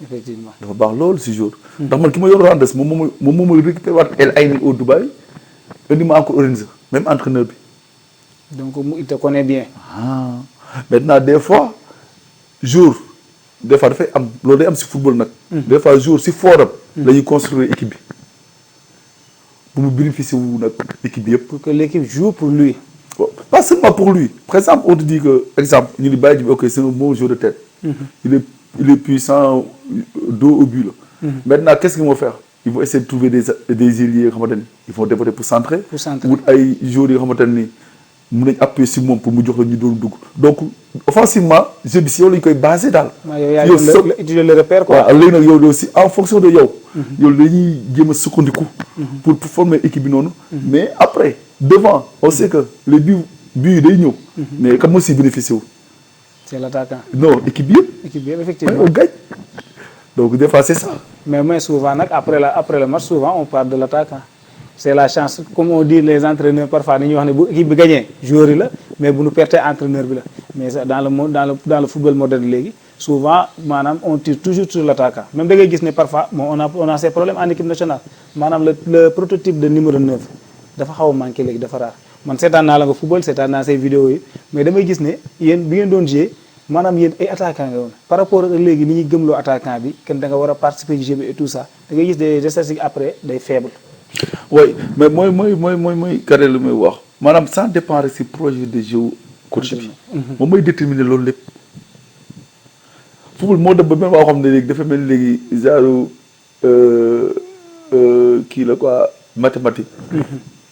effectivement dafa baax loolu si jour. ndax man ki ma yor Randes moom moo ma récupéré waat El Aini au Dubaï indi ma encore Orense même entraîneur bi. donc il te connaît bien. Maintenant des fois jour des fois dafay am loolu day am si football nag. des fois jour si forum. la ñuy construire équipe bi bu mu bénéficier wu nag équipe bi yëpp. pour que l'équipe joue pour lui. Bon, pas seulement pour lui par exemple on te dit que exemple ñu ni Baye Djibi ok c'est un bon joueur de tête. il est puissant dos au but la. Maintenant qu'est-ce qu'ils vont faire ils vont essayer de trouver des ailiers yoo xamante ni ils vont développer pour centrer. wut ay joueurs yoo xamante ni mun nañ appuyer si moom pour mu jox la ñu doon dugg donc offensivement jeu bi si yow lañ koy basé daal. yow yaa utiliser le repère quoi. waaw léegi nag yow aussi en fonction de yow. yow dañuy jéem a sukkandiku. pour former équipe bi noonu. mais après devant on sait que les buts yi day ñëw. mais comme aussi bénéficié wu. c'est l'attaquant. non équipe bi yëpp. équipe bi yëpp effectivement on gagne donc des fois c'est ça. mais souvent nag après le match souvent on parle de l'attaquant. c'est la chance comme on dit les entraîneurs parfois dañuy wax ne bu équipe bi gagné joueur yi la mais bu ñu perte entraîneur bi la mais ça dans le football moderne léegi souvent maanaam on tire toujours sur l'attaquant même da ngay gis ne parfois bon on a ces problèmes en équipe nationale maanaam le prototype de numéro 9 dafa xaw a manqué léegi dafa rare man seetaan naa la nga football seetaan naa say vidéos yi mais damay gis ne yéen bi ngeen doon jouer maanaam yéen ay attaquant nga woon par rapport ak léegi ni ñuy gëmloo attaquant bi kenn da nga war a participer ci jeu bi et tout ça da ngay gis des statistiques après day faible. oui mais mooy carré lu muy wax maanaam ça dépend rek si projet de jeu coach bi. moom mooy déterminer loolu lépp. football moo dem ba même waa xam ne léegi dafa mel ni léegi genre kii la quoi mathématique.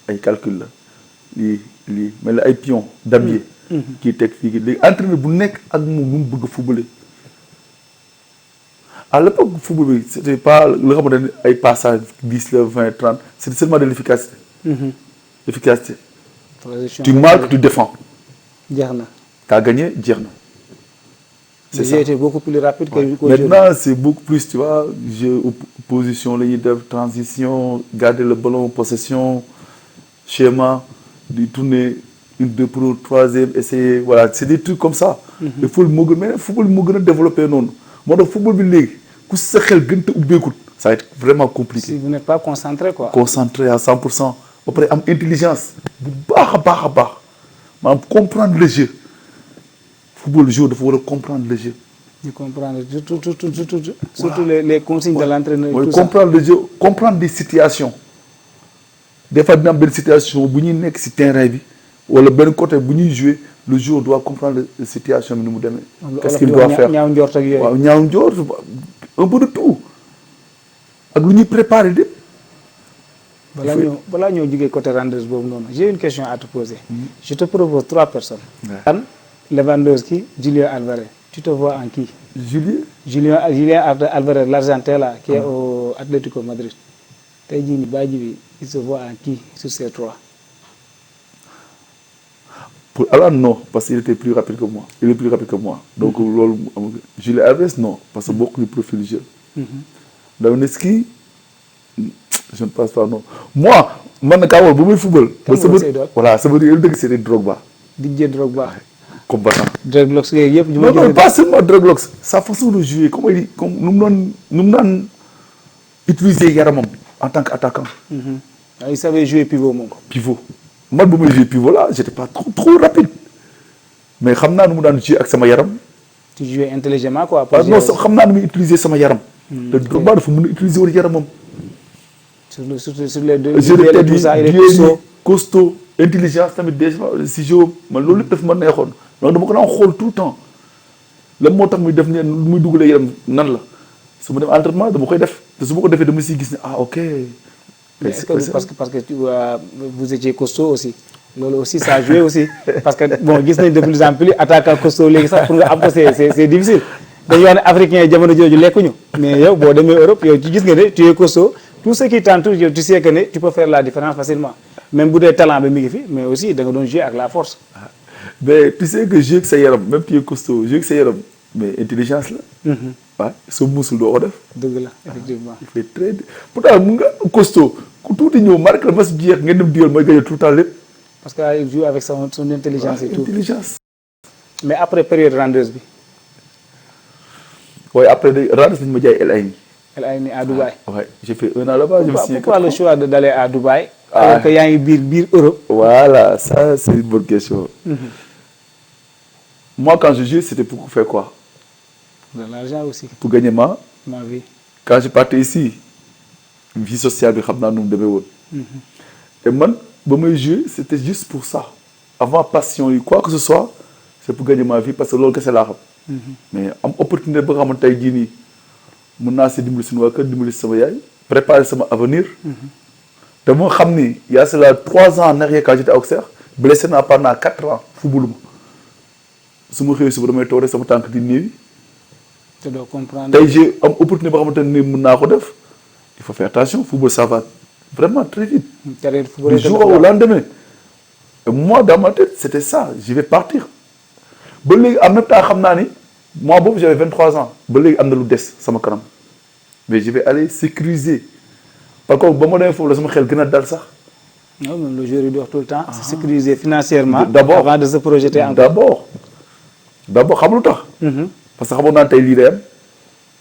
ay calcul la lii mel ni ay pion damier. kii teg fii léegi entraîneur bu nekk ak moom nu mu bëgg a footballer. à l'époque football bi c'était pas loo xamante ne ay passage 10 la 20 30 c'était seulement de l'efficacité. L'efficacité. tu marques tu défends. jeex na. t'as gagné jeex na. c'est ça. J'ai beaucoup plus rapide que maintenant c'est beaucoup plus tu vois jeu position la ñuy def transition garder le ballon possession schéma di tourner une deux pour troisième essayer voilà c'est des trucs comme ça. il faut moo gën mais football moo gën a développé noonu moo tax football bi léegi ku sa xel gën a ubbeekut ça va être vraiment compliqué. si vous n'êtes pas concentré quoi. concentré à 100% ba pare am intelligence bu baax a baax maanaam comprendre le jeu football joueur dafa war a comprendre le jeu de comprendre surtout les consignes de l'entraîneur. mooy tout ça. comprendre le jeu comprendre des situations des fois dina am benn situation bu ñuy nekk ci terrain bi wala benn côté bu ñuy jouer le joueur doit comprendre la situation bi ni mu demee. qu'est-ce qu'il doit faire ñaaw njort ak yooyu. waaw ñaaw njort un peu de tout ak lu ñuy préparer lépp. balaa ñoo jógee côté rendeuse boobu noonu j'ai une question à te poser. Je te propose 3 personnes. Kan Lewandowski, Julien Alvarez. Tu te vois en qui? Julien Alvarez, l'Argentin là, qui est au Atlético Madrid. Tey jii nii Badji bi il se voit en qui sur ces 3? Pour Alan, non, parce qu'il était plus rapide que moi. Il est plus rapide que moi. Donc, Julien Alvarez, non, parce que beaucoup de profil du jeu. Lewandowski, je ne pense pas, non. Moi, quand je football, voilà, ça veut dire que c'était Drogba. Didier Drogba. Combattant. Dreadlocks yëpp. Non, pas seulement Dreadlocks. Sa façon de jouer, comment il dit, comme nous utiliser yaramam en tant qu'attaquant. Il savait jouer pivot moom. Pivot. Moi, quand je jouais pivot là, j'étais pas trop rapide. Mais je sais que je jouer avec sama yaram. Tu jouais intelligemment quoi. Non, je sais utiliser sama yaram. Le Drogba, il faut utiliser le yaramam. Sur les deux. Je l'ai tout ça, il est costaud, intelligence, si je man loolu lépp daf ma neexoon donc dama ko daan xool tout le temps lan moo tax muy def ne muy dugalee yaram nan la su ma dem entraînement dama koy def te su ma ko defee dama siy gis ne ah ok. Mais est-ce que parce que vous étiez costaud aussi loolu aussi ça a joué aussi parce que bon gis nañ de plus en plus attaquant costaud léegi sax pour nga am ko c'est difficile dañuy wax ne africain yi jamono jooju lekkuñu mais yow boo demee Europe yow ci gis nga ne tu es costaud tout ce qui t'entoure yow tu sais que ne tu peux faire la différence facilement même bu dee talent bi mi ngi fi mais aussi da nga doon jouer ak la force. Mais tu sais que jouer ak sa yaram même tu es costaud jouer ak sa yaram mais intelligence la. waaw soo musul doo ko def. dëgg la effectivement. il fait très pourtant mun nga costaud ku tuuti ñëw marqué la mas jeex ngeen dem duel mooy gagné tout le temps lépp. parce que il joue avec son intelligence et tout. Intelligence. Mais après période rendeuse bi. oui après rendeuse nañu ma jaay El Aini. El Aini à Dubaï. ouais j'ai fait 1 an là-bas. Pourquoi le choix d'aller à Dubaï. alors que yaa ngi biir Europe. Voilà, ça c'est une bonne question. Moi quand je joue, c'était pour faire quoi? De l'argent aussi. Pour gagner ma vie. Quand je partais ici, vie sociale, je savais nous devons. Et moi, quand je jouais, c'était juste pour ça. Avoir passion et quoi que ce soit, c'est pour gagner ma vie parce que c'est là. Mais am opportunité pour que je gagné, je suis dimbali préparer mon avenir. te moo xam ni y a cela 3 ans en arrière quand j'étais à Auxerre blessé naa pendant 4 ans football ma su ma xëyee suba damay toog rek sama tànk di néewi. te doo comprendre. tey j'ai am opportunité boo xamante ne mën naa ko def il faut faire attention football ça va vraiment très vite. du jour au lendemain. Et moi dans ma tête c'était ça je vais partir ba léegi en même temps xam naa ni moi boobu j'avais 23 ans ba léegi am na lu des sama kanam mais je vais aller sécuriser. Par contre, si je suis là, je vais dal sax. Non, même le joueur doit tout le temps se sécuriser financièrement avant de se projeter en D'abord, xam lu tax. Parce que xamoon naa tey lii day am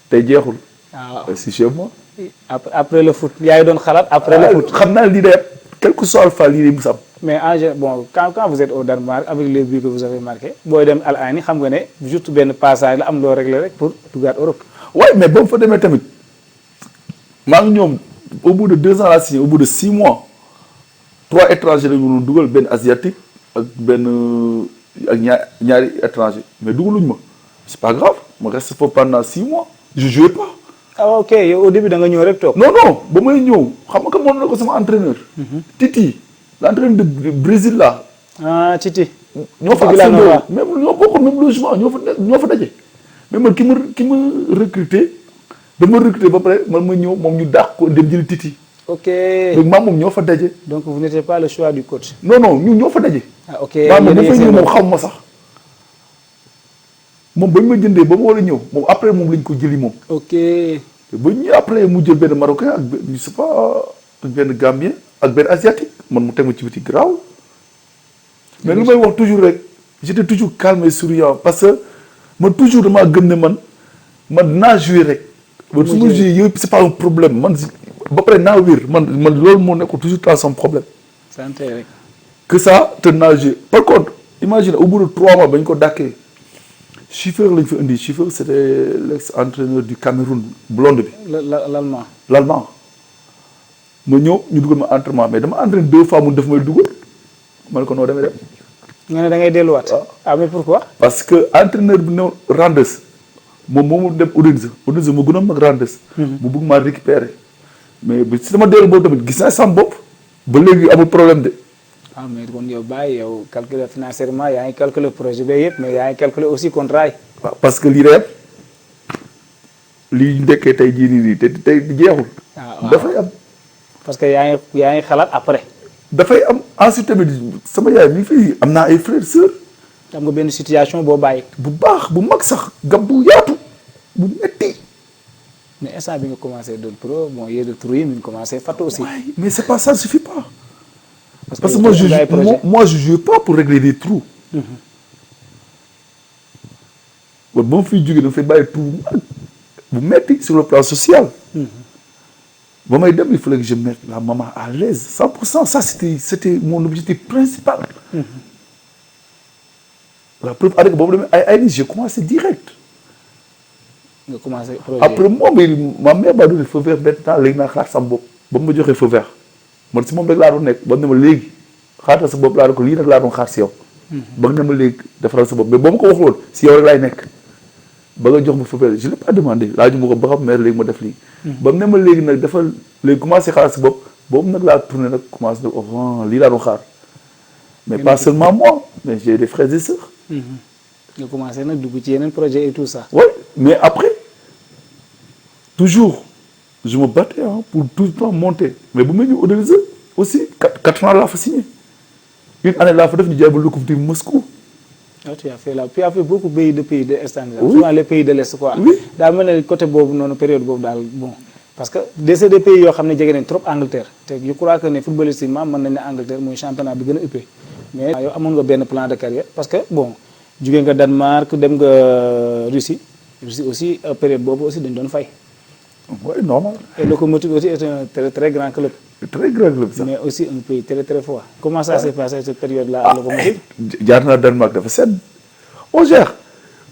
tey jeexul. C'est chez moi. Après le foot yaa ngi doon xalaat après le foot. xam naa lii day am quel que soit alpha lii day mus am. Mais bon quand vous êtes au Danemark avec les buts que vous avez marqués booy dem Al Ahly xam nga ne juste benn passage la am loo réglé rek pour duggaat Europe. Oui, mais ba mu fa demee tamit maa ngi ñoom. Au bout de 2 ans là, au bout de 6 mois 3 étrangers la ñu dugal benn asiatique ak benn ak ñaari étrangers mais dugaluñu ma c'est pas grave ma reste foofu pendant 6 mois je jouais pas. ah ok yow au début da nga ñëw rek toog. non ba may ñëw xam nga moom la ko sama entraîneur. Titi l'entraîneur de Brésil là. ah Titi. ñoo fa même ñoo bokkoon même logement ñoo fa daje mais man ki ma recruté. dama recruter ba pare man ma ñëw moom ñu dàq ko dem jëli Titi. ok donc maam moom ñoo fa daje. donc vous n'étiez pas le choix du coach. non ñun ñoo fa daje. ah ok maam moom dafay ñëw moom xam ma sax moom ba ñu ma jëndee ba ma war a ñëw moom après moom lañ ko jëli moom. ok ba ñu après mu jël benn marocain ak je sais pas benn gambien ak benn asiatique man mu teg ma ci biti graaw mais lu may wax toujours rek j'étais toujours calme et souriant parce que man toujours damaa gëm ne man dinaa jouer rek. man su ma joué yëpp c'est pas un problème man ba pare naa wér man loolu moo nekk toujours dans son problème. santé rek. que ça te naa joué par contre imagine au bout de 3 mois ba ñu ko dàkkee Schiffer lañ fa indi Schiffer c'était l'ex-entraîneur du Cameroun blonde bi. l'allemand. l'allemand ma ñëw ñu dugal ma entraînement mais dama entraîné 2 fois mu def may dugal ma ne ko noo demee dem. nga ne da ngay delluwaat. ah mais pourquoi. parce que entraîneur bi ne Randers moom moomu dem Odense ma gën a mag Randers. mu bëgg maa récupérer mais bi si dama dellu boobu tamit gis naa sama bopp ba léegi amul problème de. ah mais kon yow bàyyi yow calculer financièrement yaa ngi calculer projet bi yëpp mais yaa ngi calculer aussi contrat yi. waaw parce que lii rek lii ndekkee tey jii nii te tey jeexul. waaw dafay am. parce que yaa ngi xalaat après. dafay am ensuite tamit sama yaay mi ngi fi am naa ay frères sœurs. am nga benn situation boo bàyyi. bu baax bu mag sax gab bu yaatu bu metti. mais instant bi nga commencé doon pro bon yéen de tur yi mi ngi commencé fàttu aussi. Ouais, mais c'est pas ça suffit pas. parce que yow moi je joue pas pour régler des trous. kon ba ma fiy jógee dama fay bàyyi trou bu mag bu metti sur le plan social. ba may dem il fallait que je mette la maman à l'aise 100%. Ça c'était mon objectif principal. La preuve avec boobu demee ay j'ai commencé direct. nga commencé projet après moom ma mère m'a donné feu vert maintenant léegi naa xaar sama bopp ba mu ma joxee feu vert man si moom rek laa doon nekk ba ne ma léegi xaaral sa bopp laa doon ko lii nag laa doon xaar si yow. ba nga ne ma léegi defaral sa bopp mais boo ma ko waxul woon si yow rek laay nekk ba nga jox ma feu vert je l'ai pas demandé laaju ma ko ba xam mère léegi ma def lii. ba mu ne ma léegi nag defal léegi commencé xaar sa bopp boobu nag laa tourné nag commencé nag oh lii laa doon xaar mais pas seulement moi mais j'ai des frères et sœurs. nga commencé nag dugg ci yeneen projet et tout ça. oui mais après toujours je me battais pour tout le temps monter mais bu ma ñu organiser aussi 4 ans laa fa signé une année laa fa def ñu jaay ba Lokomotiv Moscou. ah tu as fait beaucoup de pays de l'Est. Oui. Souvent les pays de l'Est quoi. Oui. daa mel ne côté boobu noonu période boobu daal bon parce que c'est des pays yoo xam ne jege nañ trop Angleterre te je crois que ne footballistiquement mën nañ ne Angleterre mooy championnat bi gën a ëppee mais yow amoon nga benn plan de carrière parce que bon jugee nga Danemark dem nga Russie aussi période boobu aussi dañ doon fay. oui normal. Et Lokomotiv aussi est un très très grand club. très grand club sax. mais aussi un pays très très fort. Comment ça s'est passé cette période-là à Lokomotiv. jaar naa Danemark dafa sedd. on gère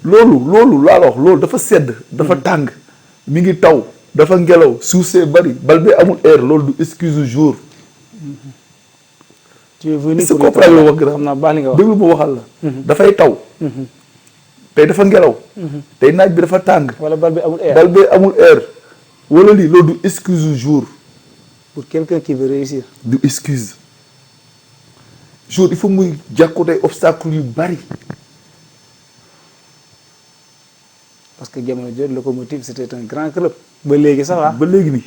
loolu laa la wax loolu dafa sedd. dafa tàng mi ngi taw. dafa ngelaw suuf see bari bal bi amul air loolu du excuse jour. tu es venu est-ce pour que comprendre wax xam naa baax li nga wax. déglu ma waxal la. dafay taw. tey dafa ngelaw. tey naaj bi dafa tàng. wala bal bi amul air. bal bi amul air. wala lii loolu du excuse jour. pour quelqu'un qui veut réussir. du excuse. jour il faut muy jàkkootay obstacle yu bari. parce que jamono jooju Lokomotiv c'était un grand club. ba léegi ça va. ba léegi nii.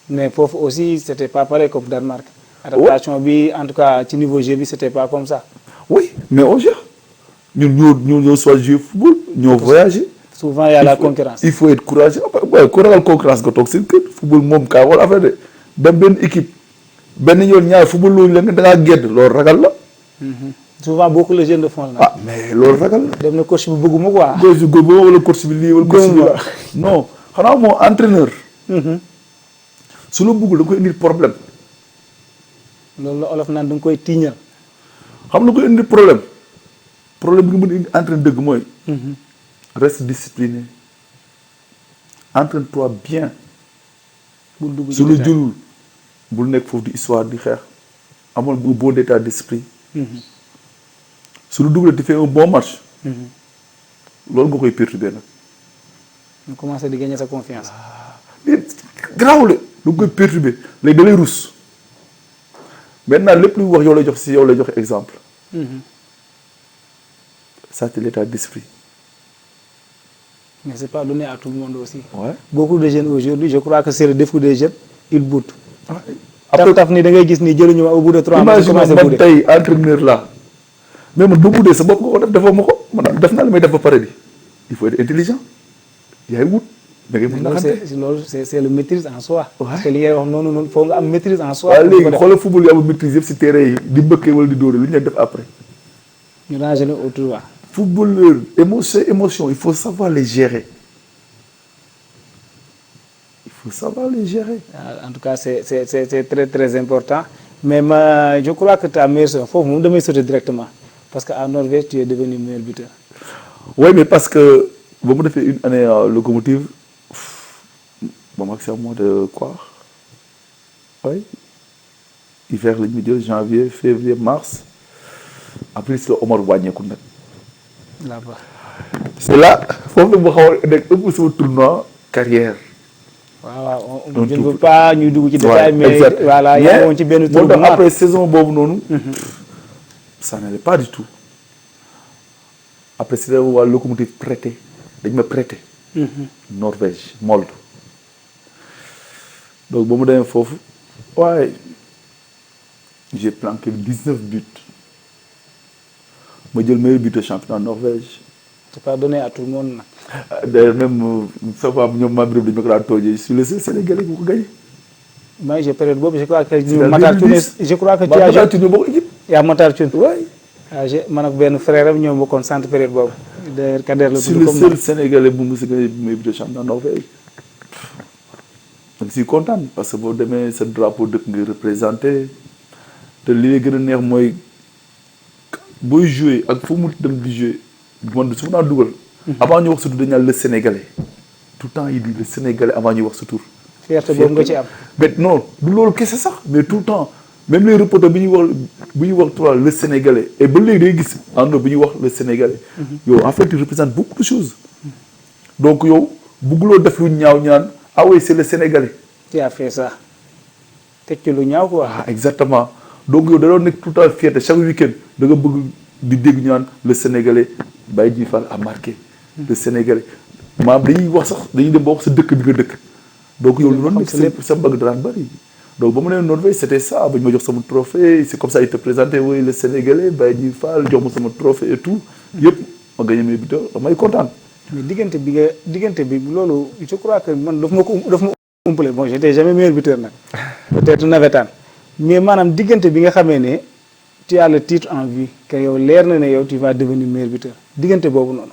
mais foofu aussi c'était pas pareil comme Danemark. adaptation bi en tout cas ci niveau jeu bi c'était pas comme ça. oui mais on gère ñun ñoo soit jouer football ñoo voyager. souvent il y a la concurrence. il faut être courageux waaye ku ragal concurrence nga toog seen kër football moom kaa wala affaire de dem benn équipe benn yoon ñaar football loolu la nga da ngaa gedd loolu ragal la. souvent beaucoup les jeunes de fond la. ah mais loolu ragal la. dem na coach bi bëgguma quoi. coach bi góob wala coach bi lii wala coach bi la non xanaa moo entraîneur. su la bëggul da nga koy indil problème. loolu la olof naan da nga koy tiiñal. xam na koy indi problème bi nga mën a indi entraîneur dëgg mooy. reste discipliné entraîne-toi bien. bul dugg ci su la détail. jëlul bul nekk foofu di histoire di xeex amal bu bon état d'esprit. su la dugalee tu fais un bon match. loolu nga koy perturber nag. ñu commencé di gagner sa confiance. mais garaawul da nga koy perturber léegi da lay rus maintenant lépp luy wax yow lay jox si yow lay joxe exemple. ça c'est l'état d'esprit. mais c'est pas donné à tout le monde aussi. Ouais. beaucoup de jeunes aujourd'hui je crois que c'est le défaut des jeunes ils boudent. après taf ni da ngay gis ni jëluñu ma au bout de 3 mois. imagine commencé man bouder. tey entraîneur la mais man ba buddee sa bopp nga ko def defoo ma ko man def naa li may def ba pare bi il faut être intelligent yaay wut da ngay mën loolu naxante. loolu c'est le maîtrise en soi. Ouais. parce que li ngay wax noonu foo nga am maîtrise en soi. waaw pour ko léegi def. xoolal football yi amul maîtrise yëpp si terrain yi di mbëkkee wala di dóore lu ñu leen def après. ñu ranger leen autour wa. footballeur émotion il faut savoir les gérer. Il faut savoir les gérer. En tout cas c'est très très important mais je crois que ta meilleure saison foofu moom damay sauter directement parce que à Norvège tu es devenu meilleur buteur. Oui, mais parce que ba mu defee une année locomotive ba mu accès au mois de quoi oui hiver lañ mu jël janvier février mars après si la Omar wàññeeku nag. là-bas. c'est là foofu la mu xaw a nekk ëpp sama tournoi carrière. waaw je ne veux pas ñuy dugg ci détail mais exact. voilà yaa ngi woon ci benn tour bu moo tax après saison boobu noonu. ça n'allait pas du tout. après si la waa locomotive prêté dañ ma prêté. Norvège Molde. donc ba mu demee foofu waaye j'ai planqué 19 buts ma jël meilleur buteur championnat Norvège. c'est pas donné à tout le monde nag. d'ailleurs même sa femme ñoom membre dañu ma ko daan toojee je suis le seul Sénégalais bu ko gagné. maa ngi période boobu je crois que ñu Matar Thioune je crois que tu as Matar Thioune bokk équipe. yaa Matar Thioune. waay. ah man ak benn frère am ñoo bokkoon centre période boobu. d'ailleurs Kader la je suis tudd le comme seul Sénégalais bu mos a gagné meilleur buteur championnat Norvège. donc si kontaan parce que boo demee sa drapeau dëkk nga représenté te li lay gën a neex mooy booy joué ak fu mu dem di joué man su ma daan dugal. avant ñu wax sa tur dañu naan le Sénégalais tout le temps il dit le Sénégalais avant ñuy wax sa tur. fierté boobu nga ci am. mais non du loolu kese sax mais tout le temps même les reporters bi ñuy wax toi le Sénégalais et ba léegi day gis en bi ñuy wax le Sénégalais. yow en fait tu représentes beaucoup de choses. donc yow bugguloo def lu ñaaw ñaan ah oui c'est le Sénégalais. tu as fait ça teg ci lu ñaaw quoi. ah exactement donc yow da doon nekk tout le temps fierté chaque week-end da nga bëgg di dégg ñu naan le Sénégalais Baye Dji Fall a marqué. le Sénégalais maanaam dañuy wax sax dañuy dem ba wax sa dëkk bi nga dëkk. donc yow lu doon nekk sa bëgg daan bëri. donc ba mu nee Norvège c'était ça ba ñu ma jox sama trophée c'est comme ça il te présentait oui le Sénégalais Baye Dji Fall jox ma sama trophée et tout yëpp ma gagné mes buts damay kontaan. mais diggante bi loolu je crois que man daf ma umpale bon j'étais jamais meilleur buteur nag peut-être navétane mais maanaam diggante bi nga xamee ne tu as le titre en vue que yow leer na ne yow tu vas devenir meilleur buteur diggante boobu noonu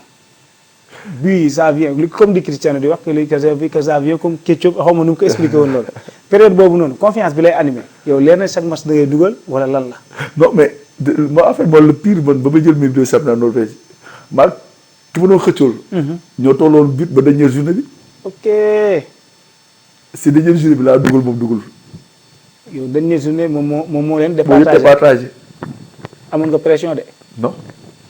bii ça vient comme di Cristiano di wax que ça vient comme ketchup xaw ma nu mu ko expliqué woon loolu période boobu noonu confiance bi lay animé yow leer na chaque match da ngay dugal wala lan la. non mais moi en fait man le pire man ba may jël meilleur buteur championnat Norvège man ki ma doon xëccool. ñoo tolloon but ba dernière journée bi. ok. si dernière journée bi laa dugal moom dugal. yow dernière journée moom moo leen. départagé amoon nga pression de. non.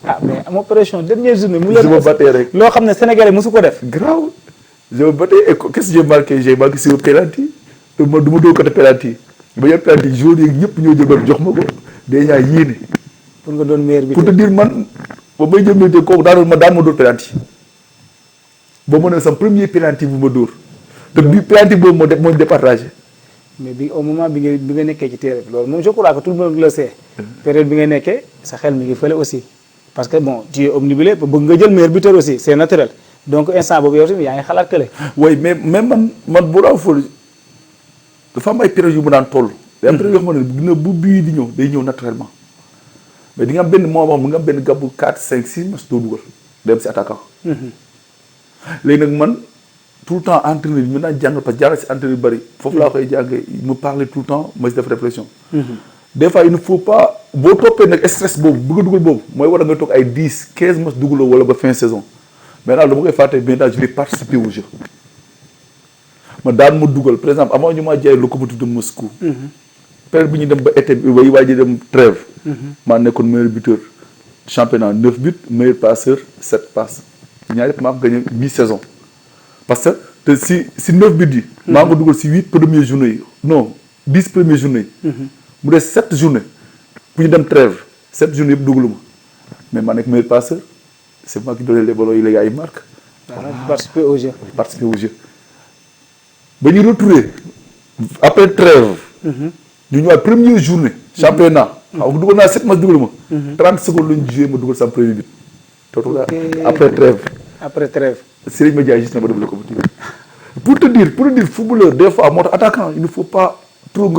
ah mais amoo pression dernière journée. mu je me battais rek. loo xam ne Sénégalais mosu ko def. grave je me battais et qu'est-ce que j'ai marqué sur penalty ma du ma dóor côté penalty ba yor penalty jour yi ñëpp ñoo jël doon jox ma ko déjà yéene. pour nga doon meilleur buteur pour te dire man ba may jël meilleur kooku daan ma dóor penalty ba ma ne sama premier penalty bu ma dóor te bi penalty boobu moo départagé. mais bi au moment bi nga nekkee ci terrain bi loolu moom je crois que tout le monde le sait. période bi nga nekkee sa xel mi ngi fële aussi. parce que bon tu es omnibulé bëgg nga jël meilleur buteur aussi c'est naturel donc instant boobu yow tamit yaa ngi xalaat kële. oui mais man boo daan fóol dafa am ay période yu mu daan toll. day am période yoo xam ne dina bu bii di ñëw day ñëw naturellement mais di nga am benn moment mu nga am benn gàbbu 4 5 6 match doo dugal dem si attaquant. léegi nag man tout le temps entraîneur bi mën naa jàngal parce que jàngal si entraîneur yu bëri. foofu laa koy jàngee mu parler tout le temps ma si def réflexion. des fois il ne faut pas boo toppee nag stress boobu bëgg a dugal boobu mooy war a nga toog ay 10 15 match dugaloo wala ba fin saison maintenant dama koy fàtte maintenant je vais participer au jeu ma daan ma dugal par exemple avant ñu maa jaay Lokomotiv de Moscou. période bi ñu dem ba été bi bay waaj a dem trêve. maa nekkoon meilleur buteur championnat 9 buts meilleur passeur 7 passes ñaar yëpp maa ko gagné mi-saison parce que te si 9 buts yi. maa ko dugal si 8 premières journées yi non 10 premières journées yi. mu des 7 journées pour ñu dem trêve 7 journées yëpp dugaluma mais maa nekk meilleur passeur c'est moi qui donne les ballons yi les gars yi marquent. participer au jeu. participer au jeu ba ñu retourné après trêve. ñu ñëwaat première journée. championnat. xam nga dugal naa 7 matchs dugaluma. 30 secondes la ñu joué ma dugal sama premier but. après trêve. après trêve. Serigne ma jaay gis na ma dem Lokomotiv. pour te dire footballeur des fois moo tax attaquant il ne faut pas trop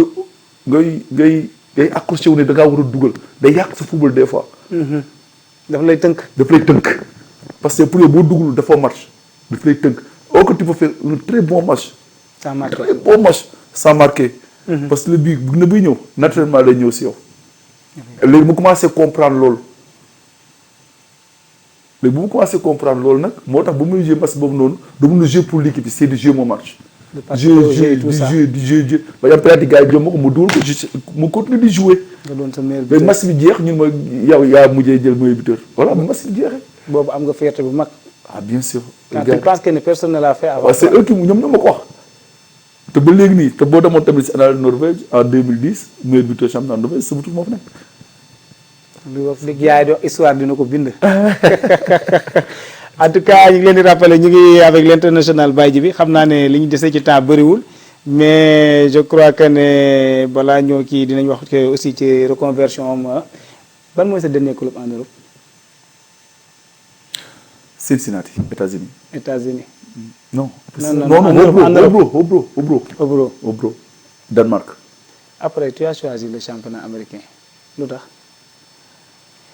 ngay accroché wu ne da ngaa war a dugal day yàq sa football des fois. daf lay tënk. parce que pour yow boo dugalul dafa match daf lay tënk or que tu peux faire un très bon match. sans marquer. parce que le bii na buy ñëw naturellement lay ñëw si yow. léegi mu commencé comprendre loolu léegi bu mu commencé comprendre loolu nag moo tax ba muy jouer match boobu noonu du mun a jouer pour l'équipe c'est de jouer mon match. de participer au jeu et tout ça di jouer ba yam penalty gars yi jom ma ko mu dugal ko mu continue di jouer. nga doon sa meilleur léegi buteur match bi jeex ñun ma yow yaa mujjee jël meilleur buteur voilà ba match bi jeexee. boobu am nga fierté bu mag. ah bien sûr. quand tu penses que ne personne ne l'a fait avant. waaw c'est eux qui ñoom ñoo ma ko wax. te ba léegi nii te boo demoon tamit si année Norvège en 2010 meilleur buteur championnat Norvège sama tur moo fa nekk. lu wax dëgg yaay do histoire dina ko bind. en tout cas ñu ngi leen di rappeler ñu ngi avec l'international Baye Djibi xam naa ne li ñu dese ci temps bëriwul mais je crois que ne balaa ñoo kii dinañ wax que aussi ci reconversion am ban mooy sa dernier club en Europe. Cincinnati États-Unis. États-Unis. non. Hobro. Danemark. Après tu as choisi le championnat américain lu tax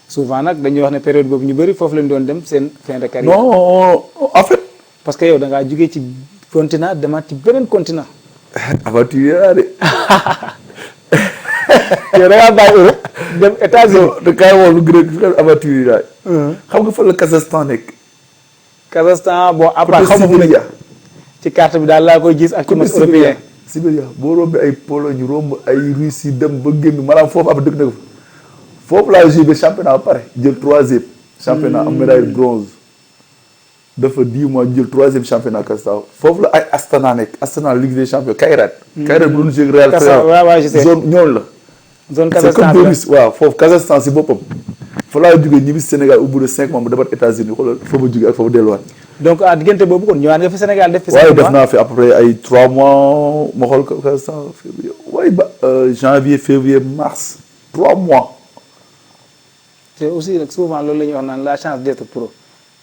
souvent nag dañuy wax ne période boobu ñu bëri foofu lañ doon dem seen fin de carrière. non en fait. parce que yow da ngaa jugee ci continent demaat ci beneen continent. aventurier laa de. yow da ngaa bàyyi Europe dem États-Unis. da kaay woon lu gën a aventurier laa. xam nga fan la Kazakhstan nekk. Kazakhstan bon après xaw ma fu Sibéria. ci carte bi daal laa koy gis ak ci match européen. Sibéria boo rombee ay Pologne romb ay Russie dem ba génn maanaam foofu ab dëkk na ko foofu laa joué ba championnat ba pare jël 3e. championnat am médaille bronze. dafa 10 mois jël 3e championnat Kazakhstan foofu la ay Astana nekk Astana Ligue des champions Kairat. Kairat bu doon joué Real zone ñooñu la. zone c'est Kazakhstan comme la Russie waaw foofu Kazakhstan si boppam. fa laa jógee ñibbi Sénégal au bout de 5 mois mu demat États-Unis xoolal fa ma jógee ak fa ma delluwaat. donc à diggante boobu kon ñëwaat nga fi Sénégal def fi. waaye 5 def mois naa fi à peu près ay 3 mois ma xool Kazakhstan février waaye ba janvier février mars 3 mois. te aussi nag souvent loolu la ñuy wax naan la chance d'être pro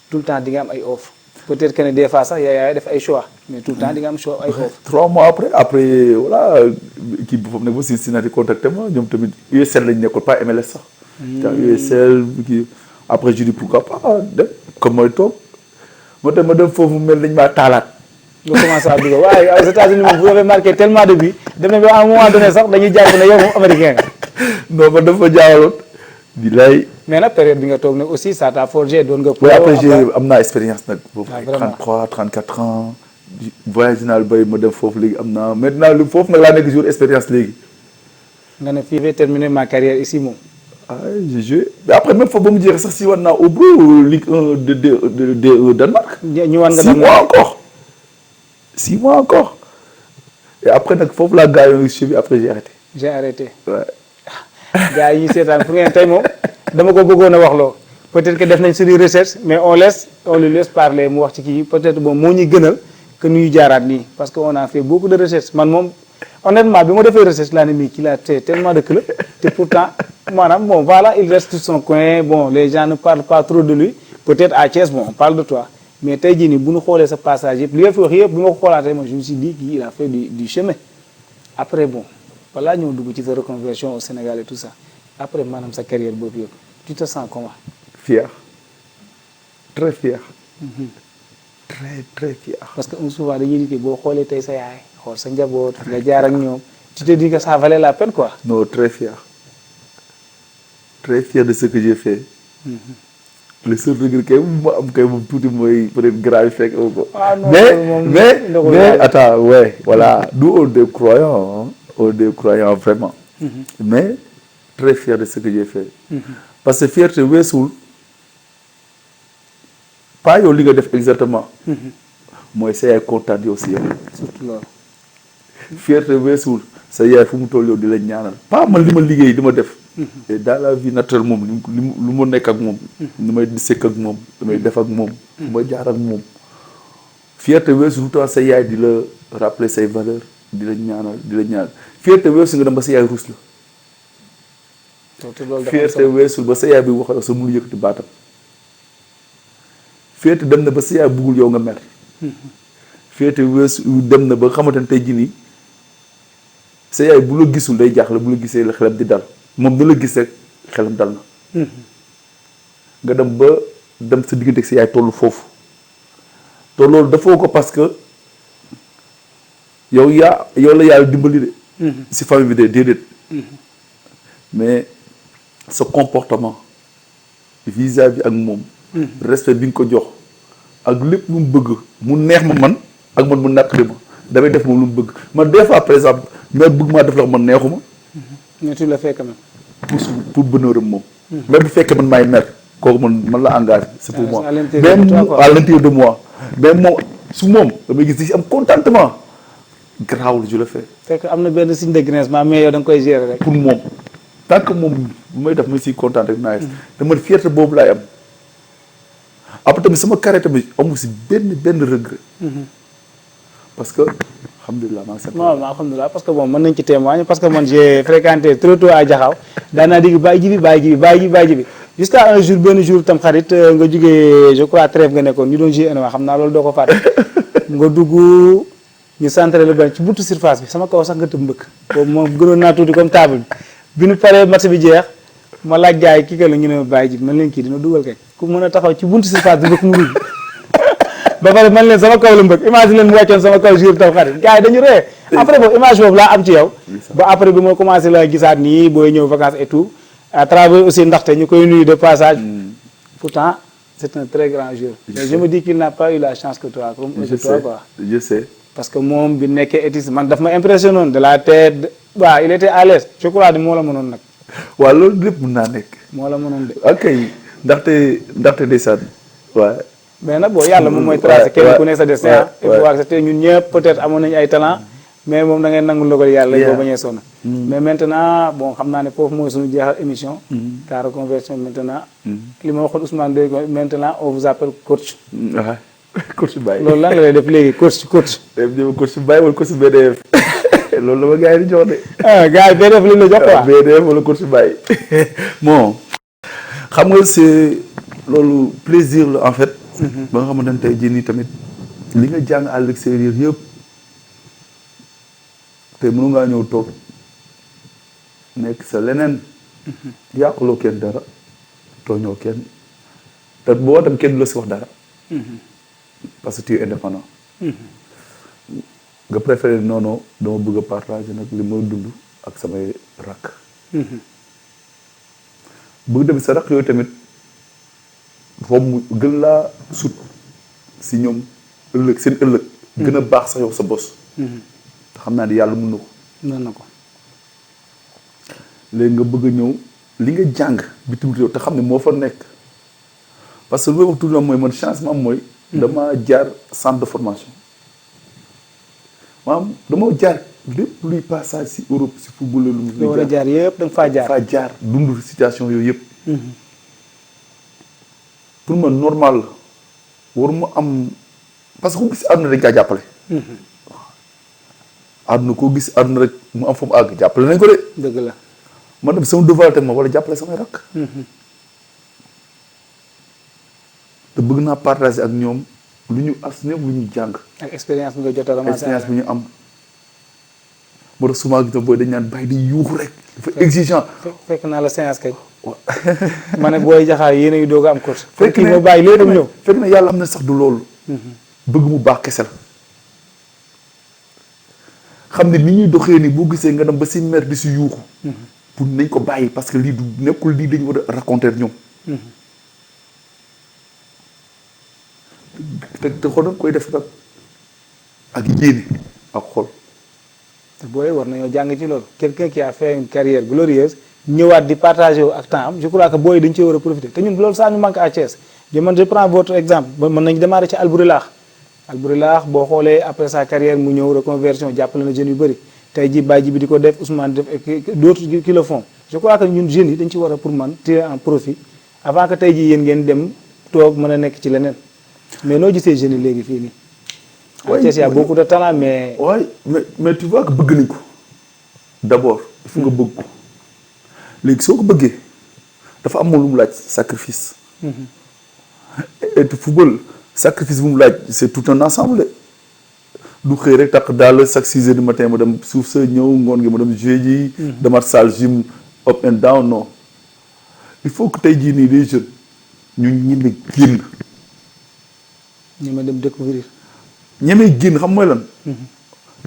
tout le temps di nga am ay offre peut-être que ne des fois sax yaay def ay choix mais tout le temps di nga am choix ay offre 3 mois après voilà kii bi foofu nag ba Cincinnati contacté ma ñoom tamit USL lañ nekkoon pas MLS sax. te USL kii après je dis pourquoi pas dem comme mooy toog moo tax ma dem foofu mel nañ maa taalaat. nga commencé à dugg waaye aux États-Unis moom vous avez marqué tellement de buts dem na ba à un moment donné sax dañuy jàpp ne yow moom américain nga. non man dafa jaawaloon di lay. mais nag période bi nga toog nag aussi ça t'a forgé doon nga. oui après j'ai am naa expérience nag. boobu ay vraiment 33 34 ans. voyage naa lu bëri ma dem foofu léegi am naa maintenant lu foofu nag laa nekk jour expérience léegi. nga ne fii vais terminer ma carrière ici moom. ah j'ai joué mais après même foofu ba mu jeexee sax si wan naa Hobro Ligue 1 de Danemark. ñu wan nga 6 mois encore 6 mois encore et après nag foofu laa gaañoo cheville après j'ai arrêté. ouais. gars yi seetaan pour ngeen tey moom dama ko bëggoon a wax loo peut-être que def nañ suñuy recherche mais on le laisse parler mu wax ci kii peut-être bon moo ñuy gënal que ñuy jaaraat nii parce que on a fait beaucoup de recherche man moom honnêtement bi ma defee recherche laa ne mii qu'il a fait tellement de clubs te pourtant maanaam bon voilà il reste tout son coin bon les gens ne parlent pas trop de lui peut-être à Thiès bon on parle de toi mais tey jii nii bu ñu xoolee sa passage yëpp li nga fi wax yëpp bi ma ko xoolaatee moi je me suis dit qu'il a fait du chemin après bon balaa ñëw dugg ci sa reconversion au Sénégal et tout ça après maanaam sa carrière boobu yëpp tu te sens comment. fier très fier. très fier. parce que souvent dañuy di boo xoolee tey sa yaay xool sa njaboot nga jaar ak ñoom tu te dis que ça valait la peine quoi. non très fier de ce que j'ai fait. le seul regret kay ma am kay moom tuuti mooy peut-être grave yi fekk ko. ah non mais attends ouais voilà nous on est croyants on est croyants vraiment. mais très fier de ce que j'ai fait. parce que fierté weesuwul pas yow li nga def exactement. mooy sa yaay kontaan yow si yow. surtout loolu. fierté weesuwul sa yaay fu mu toll yow di la ñaanal pas man li ma liggéey di ma def. et dans la vie naturelle moom lu ma nekk ak moom. lu may sekk ak moom damay def ak moom. lu ma jaar ak moom. fierté weesu tout le temps sa yaay di la rappeler say valeurs di la ñaanal fierté weesu nga dem ba sa yaay ruus la. fierté weesul ba sa yaay bi wax sa mënu yëkkati baatam. fierté dem na ba sa yaay buggul yow nga mer. fierté weesu dem na ba xamante ne tey jii nii sa yaay bu la gisul day jaaxle bu la gisee la xelam di dal. moom da la gis rek xelam dal na. nga dem sa diggante ak sa yaay tollu foofu te loolu dafoo ko parce que yow la yàlla dimbali de. si famille bi de déedéet. mais sa comportement vis-à-vis ak moom respect bi nga ko jox ak lépp lu mu bëgg mu neex ma man ak man mu naqari ma damay def moom lu mu bëgg man des fois par exemple mais bëgg maa def la man neexuma mais tu le fais quand même. pour bonheuram moom même bu fekkee man maay mer kooku man la engagé c'est pour moi à l'intérieur de même toi, quoi. à l'intérieur de moi même moom su moom damay gis di si am contentement garaawul je le fais fekk am na benn signe de grincement mais yow da nga koy gérer rek. pour moom tant que moom bu may def ma siy kontaan rek naa te man fierté boobu laay am après tamit sama carré tamit amu si benn regret parce que alhamdulilah maa ngi sant non alhamdulilah parce que bon mën nañ ci témoigner parce que man j'ai fréquenté trop tôt à Jaxaaw daan naa digg bàyyi ji bi jusqu'à un jour benn jour tam xarit nga jugee je crois trêve nga nekkoon ñu doon jouer NOA xam naa loolu doo ko fàtte nga dugg ñu centré le benn ci buntu surface bi sama kaw sax nga tëb mbëkk boobu moom gënoon naa tuuti comme table bi ñu paree match bi jeex ma laaj gars yi kii ka la ñu ne ma bàyyi ji bi man leen kii dina dugal kay ku mën a taxaw ci buntu surface bi mbëkk mu dugg ba pare man leen sama kaw la mbëkk image leen mu wàccoon sama kaw jour tam xarit gars yi dañu ree après boobu image boobu laa am ci yow ba après bi ma commencé la gisaat nii booy ñëw vacances et tout à travers aussi ndaxte ñu koy nuyu de passage pourtant c'est un très grand joueur mais je me dis qu'il n'a pas eu la chance que toi comme que toi quoi je sais parce que moom bi nekkee étis man daf ma impressionné woon de la tête waaw il était à l'aise je crois moo la mënoon nag waaw loolu lépp mën naa nekk moo la mënoon de ok ndaxte ndeysaan waaw mais nag boo yàlla moom mooy tracé kenn ku nekk sa destin il faut accepter ñun ñëpp peut-être amoon nañu ay talent mais moom da ngay nangu ndogal yàlla boo bañee sonn mais maintenant bon xam naa ne foofu mooy suñu jeexal émission ta reconversion maintenant li ma waxoon Ousmane Doye maintenant on vous appelle coach waaw coach Baye loolu lan la lay def léegi coach coach Baye wala coach BDF loolu la ma gars yi di jox de ah gars yi BDF li la jox quoi BDF wala coach Baye bon xam nga c'est loolu plaisir la en fait ba nga xamante ne tey jii nii tamit li nga jàng à l'extérieur yëpp te mënu ngaa ñëw toog nekk sa leneen yàquloo kenn dara tooñoo kenn te boo tam kenn du la si wax dara parce que tu es indépendant nga préféré non dama bëgg a partager nag li ma dund ak samay rakk bëgg tamit sa rakk yooyu tamit foofu mu gën laa sut si ñoom ëllëg seen ëllëg gën a baax sax yow sa bos te xam naa ni yàlla mën na ko léegi nga bëgg a ñëw li nga jàng bitim réew te xam ne moo fa nekk parce que lu may wax toujours mooy man chance ma am mooy dama jaar centre de formation maanaam dama jaar lépp luy passage si Europe si football lu mu war a jaar yëpp da nga faa jaar dund situation yooyu yëpp pour man normal la waruma am parce que ku gis àdduna dañ kaa jàppale àdduna koo gis àdduna rek mu am fa mu àgg jàppale nañ ko de dëgg la man dem sama devoir teg ma wala jàppale samay rakk te bëgg naa partager ak ñoom lu ñu as ñëpp lu ñu jàng ak expérience bi nga jot a ramasser expérience bi ñu am moo tax souvent gis na booy dañ naan bàyyi di yuuxu rek dafa exigeant fekk naa la séance kay ma ne booy jaxaar yéen a ngi doog a am course fekk kii moo bàyyi léegi ñëw fekk na yàlla am na sax du loolu bëgg mu baax kese la xam ne ni ñuy doxee nii boo gisee nga dem ba si mer di si yuuxu pour nañ ko bàyyi parce que lii du nekkul lii dañu war a raconter ñoom te xool nag koy def nag ak yéene ak xol te booy war nañoo jàng ci loolu quelqu'un qui a fait une carrière glorieuse ñëwaat di partager wu ak temps am je crois que booy dañ cee war a profiter te ñun loolu ça nous manque à Thiès je prends votre exemple ba mën nañ démarrer ci Albouri-Laax boo xoolee après sa carrière mu ñëw reconversion jàppale na jeunes yu bëri tey ji Baye ji bi di ko def Ousmane def d'autres qui le font je crois que ñun jeunes yi dañ ci war a pour man tirer en profit avant que tey ji yéen ngeen dem toog mën a nekk ci leneen mais noo gisee jeunes yi léegi fii nii à Thiès y a beaucoup de talent mais mais tu vois que bëgg nañ ko d'abord il faut nga bëgg ko léegi soo ko bëggee dafa am lu mu laaj sacrifice et football sacrifice bu mu laaj c'est tout un ensemble du xëy rek tax daal chaque 6 heures du matin ma dem suuf sa ñëw ngoon gi ma dem jouer ji demaat salle gym up and down non il faut que tey jii nii les jeunes ñu ñeme génn ñeme dem découvrir ñeme génn xam mooy lan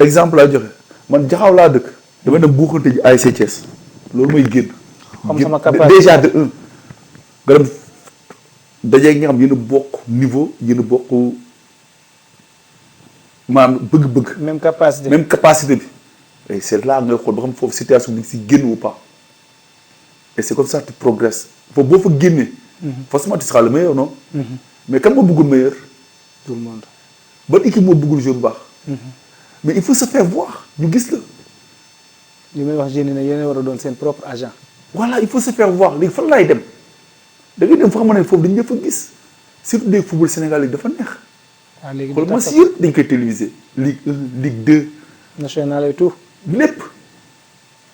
exemple laa joxe man Jaxaaw laa dëkk damay dem buuxante ji ASC Thiès loolu mooy génn xam sama capacité déjà de un nga dem dajeeg nga xam yéen a bokk niveau yéen a bokk maanaam bëgg-bëgg. même capacité même capacité bi. et c'est là ngay xool ba xam foofu situation bi nga si génn ou pas et c'est comme ça tu progresses foofu boo fa génnee. forcément tu seras le meilleur non. mais kan moo bëggul meilleur. tout le monde. ban équipe moo bëggul jouer bu baax. mais il faut se faire voir ñu gis la. li may wax jeunes yi ne yéen war a doon seen propre agent. voilà il faut se faire voir léegi fan laay dem da ngay dem fa xam ne foofu dañu fa gis surtout des football Sénégal dafa neex. waaw léegi xool match yëpp dañ koy téléviser Ligue 1 Ligue 2. national et tout. lépp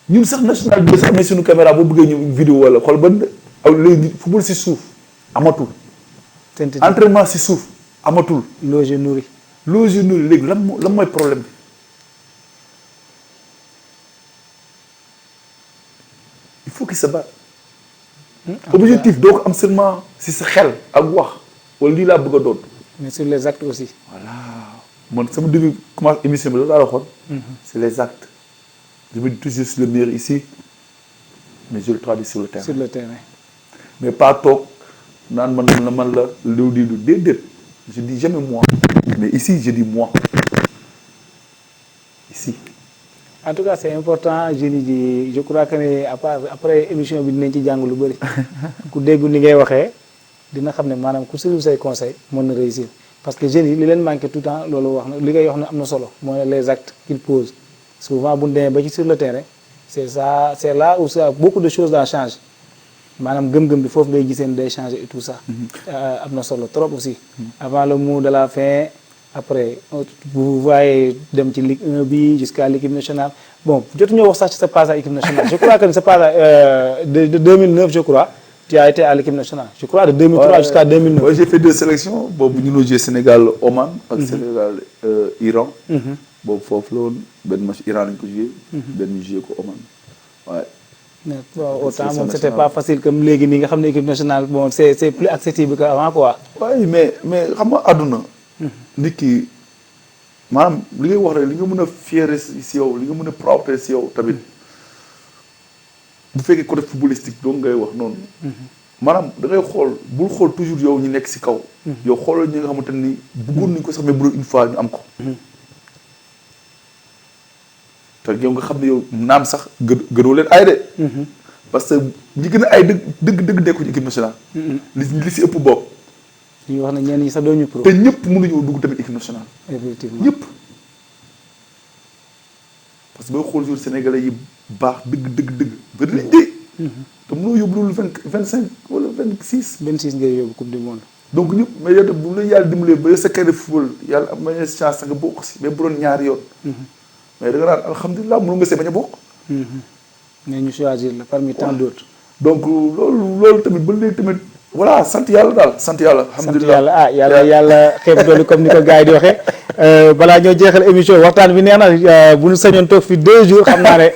ñun sax national bi sax amee suñu caméra boo bëggee ñu vidéo wala xool ba léegi football si suuf amatul. entraînement si suuf amatul. loge nourri. loge nourri léegi lan mooy problème bi. il faut qu'il se batte. objectif doo ko am seulement si sa xel ak wax wala lii laa bëgg a doon. mais sur les actes aussi. voilà man sama début commence émission bi loolu laa waxoon. c'est les actes. je me dis toujours je suis le meilleur ici mais je le traduis sur le terrain. sur le terrain. mais pas toog naan man la liw di lu déedéet je dis jamais moi mais ici je dis moi ici. en tout cas c'est important jeunes yi je crois que ne après émission bi dinañ ci jàng lu bëri ku dégg ni ngay waxee dina xam ne maanaam ku suivre say conseils mën na réussir parce que jeunes yi li leen manqué tout le temps loolu wax na li ngay wax ne am na solo mooy les actes qu'ils posent souvent bu ñu demee ba ci sur le terrain c'est ça c'est là où ça beaucoup de choses changent maanaam gëm-gëm bi foofu ngay gisee ne day changer et tout ça. am na solo trop aussi. avant le mot de la fin. Après vous voyez dem ci Ligue 1 bi jusqu'à l'équipe nationale bon jotuñoo wax sax ci sa passage à l'équipe nationale je crois que sa passage de 2009 je crois tu as été à l'équipe nationale je crois de 2003 jusqu'à 2009. Ouais, j'ai fait 2 sélections boobu ñu ngi joué Sénégal Oman. ak Sénégal Iran. boobu foofu la woon benn match Iran lañ ko joué. benn ñu joué ko Oman waaye. mais bon autant moom c'était pas facile comme léegi nii nga xam ne équipe nationale bon c'est plus accessible qu'avant quoi. waaye mais xam nga àdduna. nit ki maanaam li ngay wax rek li nga mën a fier si yow li nga mën a proud si yow tamit bu fekkee côté footballistique donc ngay wax noonu. maanaam da ngay xool bul xool toujours yow ñu nekk si kaw. yow xoolal ñi nga xamante ni bëggoon nañu ko sax mais bu doon une fois ñu am ko. te yow nga xam ne yow naam sax gënoo leen ay de. parce que ñi gën a ay dëgg nekkuñu équipe nationale. li si ëpp bopp. ñu wax ne ñenn ñi sax doo ñu pro. te ñëpp mënuñoo dugg tamit équipe nationale. effectivement ñëpp. parce que booy xool jour sénégalais yi baax dëgg. bëri nañ de. te mënoo yóbbu loolu 25 wala 26. 26 ngay yóbbu coupe du monde. donc ñëpp mais yow bu la yàlla dimbalee ba sa carrière de football yàlla am na chance nga bokk si mais bu doon ñaari yoon. mais da nga naan alhamdulilah mënu nga see bañ a bokk. mais ñu choisir la parmi tant d'autres. donc loolu tamit ba léegi tamit. voilà sant yàlla daal sant yàlla. alhamdulilah yàlla xeeb doolu comme ni ko gars yi di waxee balaa ñoo jeexal émission waxtaan bi neex na bu ñu sañoon toog fi 2 jours xam naa ne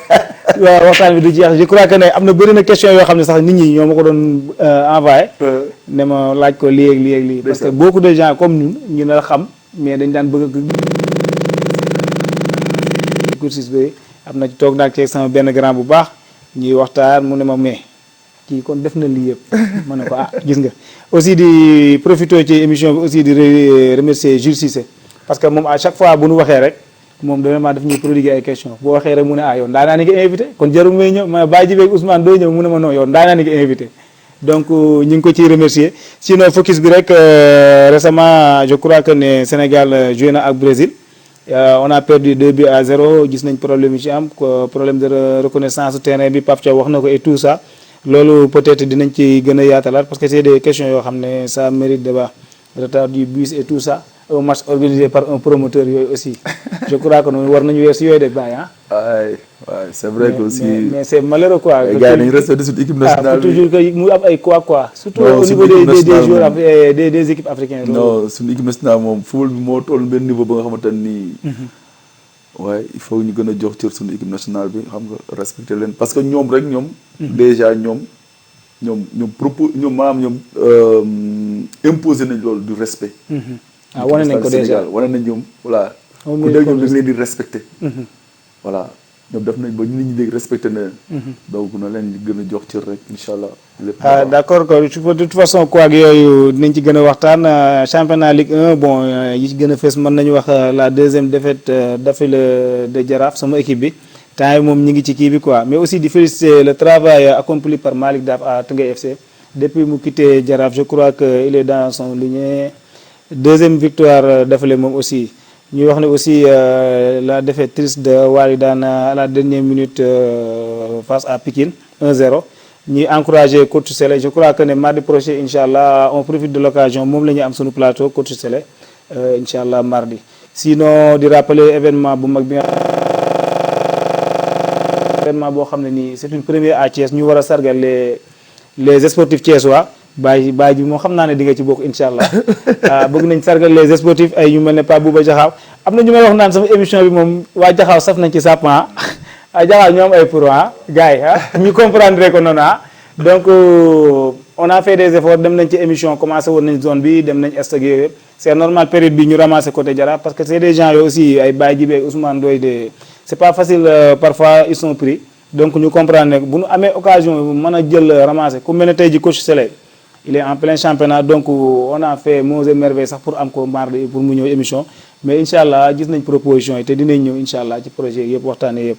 waxtaan bi du jeex je crois que ne am na bëri na question yoo xam ne sax nit ñi ñoo ma ko doon envoyé. ne ma laaj ko lii ak lii ak lii. parce que beaucoup de gens comme ñun ñu ne la xam mais dañ daan bëgg a. cursus bi am na toog naag ci sama benn grand bu baax ñuy waxtaan mu ne ma mais. kii kon def na lii yëpp ma ne ko gis nga aussi di profiter ci émission bi aussi di remercier Jules Cissé parce que moom à chaque fois bu nu waxee rek moom vraiment daf ñuy prodiguer ay questions boo waxee rek mu ne yow ndaanaa ni nga invité kon jarul may ñëw ma bàyyi jibeeg Ousmane doo ñëw mu ne ma non yow ndaanaa ni nga invité donc ñu ngi ko ciy remercier sinon focus bi rek récemment je crois que ne Sénégal joué na ak Brésil on a perdu 2-0 gis nañ problème yi ci am problème de reconnaissance terrain bi Pape Thiaw wax na ko et tout ça loolu peut-être dinañ ci gën a yaatalaat parce que c'est des questions yoo xam ne ça mérite débat retard du bus et tout ça un match organisé par un promoteur yooyu aussi je crois que noonu war nañu weer si yooyu de bàyyi waay c'est vrai que aussi mais c'est malheureux quoi. gars yi nañu respecté suñu équipe nationale faut toujours que mu am ay quoi surtout au niveau des joueurs des équipes africaines. non suñu équipe nationale moom football bi moo toll benn niveau ba nga xamante nii. waaye il faut ñu gën a jox cër suñu équipe nationale bi xam nga respecter leen parce que ñoom rek ñoom. déjà ñoom maanaam ñoom imposer nañ loolu du respect. wane nañ ko déjà wane nañ ñoom voilà. ku dégg ñoom dañ leen di respecter. voilà ñoom def nañ ba nit ñi léegi respecté na leen. donc na leen gën a jox cër rek incha allah. lépp ah d'accord quoi de toute façon quoi ak yooyu dinañ ci gën a waxtaan championnat Ligue 1 bon yi ci gën a fës mën nañu wax la deuxième défaite d'affilée de Jaraaf sama équipe bi temps yi moom ñi ngi ci kii bi quoi mais aussi di féliciter le travail accompli par Malick Daf à Teungueth FC depuis mu quitté Jaraaf je crois que il est dans son lignée deuxième victoire d'affilée moom aussi. ñuy wax ne aussi la défaite triste de Walidane à la dernière minute face à Pikine 1-0 ñuy encourager coach Sélé je crois que ne mardi prochain incha allah on profite de l'occasion moom la ñuy am sunu plateau coach Sélé incha allah mardi sinon di rappeler événement bu mag bi nga événement boo xam ne nii c'est une première à Thiès ñu war a sargal les sportifs thiessois baay bi moom xam naa ne di nga ci bokk incha allah bëgg nañ sargal les sportifs ay ñu mel ne Pape Bouba Jaxaaw am na ñu may wax naan sama émission bi moom waa Jaxaaw saf nañ ci sàpp Jaxaaw ñoom ay pour gars yi ñu comprendre ko noonu donc on a fait des efforts dem nañ ci émission commencé woon nañ zone bi dem nañ stock yooyu yëpp c'est normal période bi ñu ramasser côté Jaraaf parce que c'est des gens yooyu aussi ay Baye Djibé ay Ousmane Ndoye de c'est pas facile parfois ils sont pris donc ñu comprendre ne bu ñu amee occasion mën a jël ramasser ku mel ne tey ji coach Sélé il est en plein championnat donc on a fait monts et merveilles sax pour am ko mardi pour mu ñëw émission mais incha allah gis nañ proposition yi te dinañ ñëw incha allah ci projet yëpp waxtaanee yëpp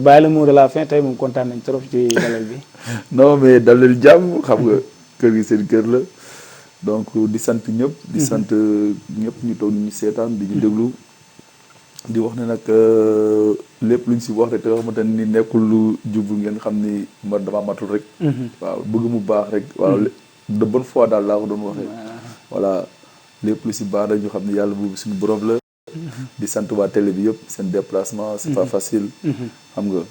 bàyyi la mot de la fin tey moom kontaan nañ trop ci dalal bi. non mais dalal jàmm xam nga kër gi seen kër la donc di sant ñëpp. di sant ñëpp ñu toog ñu seetaan di ñu déglu. di wax ne nag lépp luñ si wax rek te nga xamante ni nekkul lu jublu ngeen xam ni ma dama matul rek. waaw bëgg mu baax rek. waaw de bonne foi daal laa ko doon waxee. voilà lépp lu si baax rek ñu xam ne yàlla boobu suñu borom la. di sant waa télé bi yëpp seen déplacement c'est pas facile. xam nga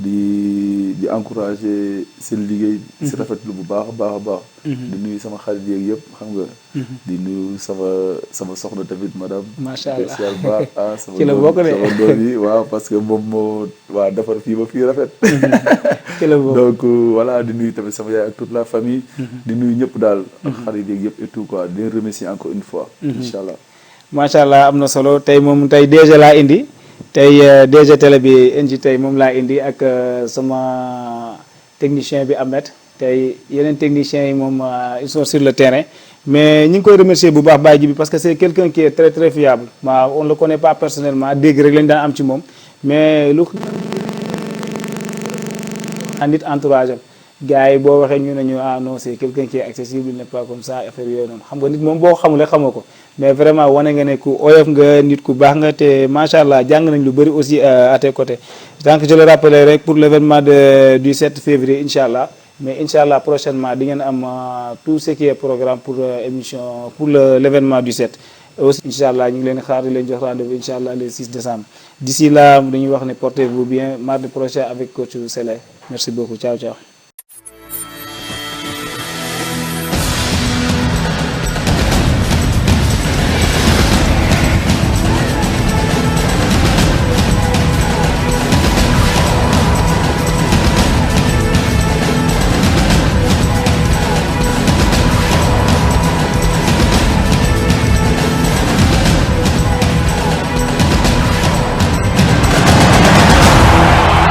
di encourager seen liggéey. si rafetlu bu baax a baax a baax. di nuyu sama xarit yeeg yëpp xam nga. di nuyu sama soxna tamit madame. macha allah spécial baax ci la bokk de sama doom yi waaw parce que moom moo waa defar fii ba fii rafet. ci la bokk donc voilà di nuyu tamit sama yaay ak toute la famille. di nuyu ñëpp daal. ak xarit yeeg yëpp et tout quoi di leen remercier encore une fois. incha allah. macha allah am na solo tey moom tey DG laa indi. tey DG télé bi indi tey moom laa indi ak sama technicien bi Ahmed tey yeneen techniciens yi moom ils sont sur le terrain mais ñu ngi koy remercier bu baax Baye Djibi parce que c'est quelqu'un qui est très très fiable waaw on le connaît pas personnellement dégg rek lañu daan am ci moom mais lu nit entourage am gars yi boo waxee ñu ne ñu non c'est quelqu'un qui est accessible il n'est pas comme ça affaire yooyu noonu xam nga nit moom boo xamulee xamoo ko mais vraiment wane nga ne ku oyof nga nit ku baax nga te macha allah jàng nañ lu bëri aussi à tes côtés tant que je le rappellerai rek pour l'événement du 7 février incha allah mais incha allah prochainement di ngeen am tout ce qui est programme pour émission pour l'événement du 7 aussi incha allah ñu ngi leen xaar di leen jox rendez-vous incha allah le 6 décembre d'ici là dañuy wax ne portez-vous bien mardi prochain avec coach Sélé merci beaucoup ciao ciao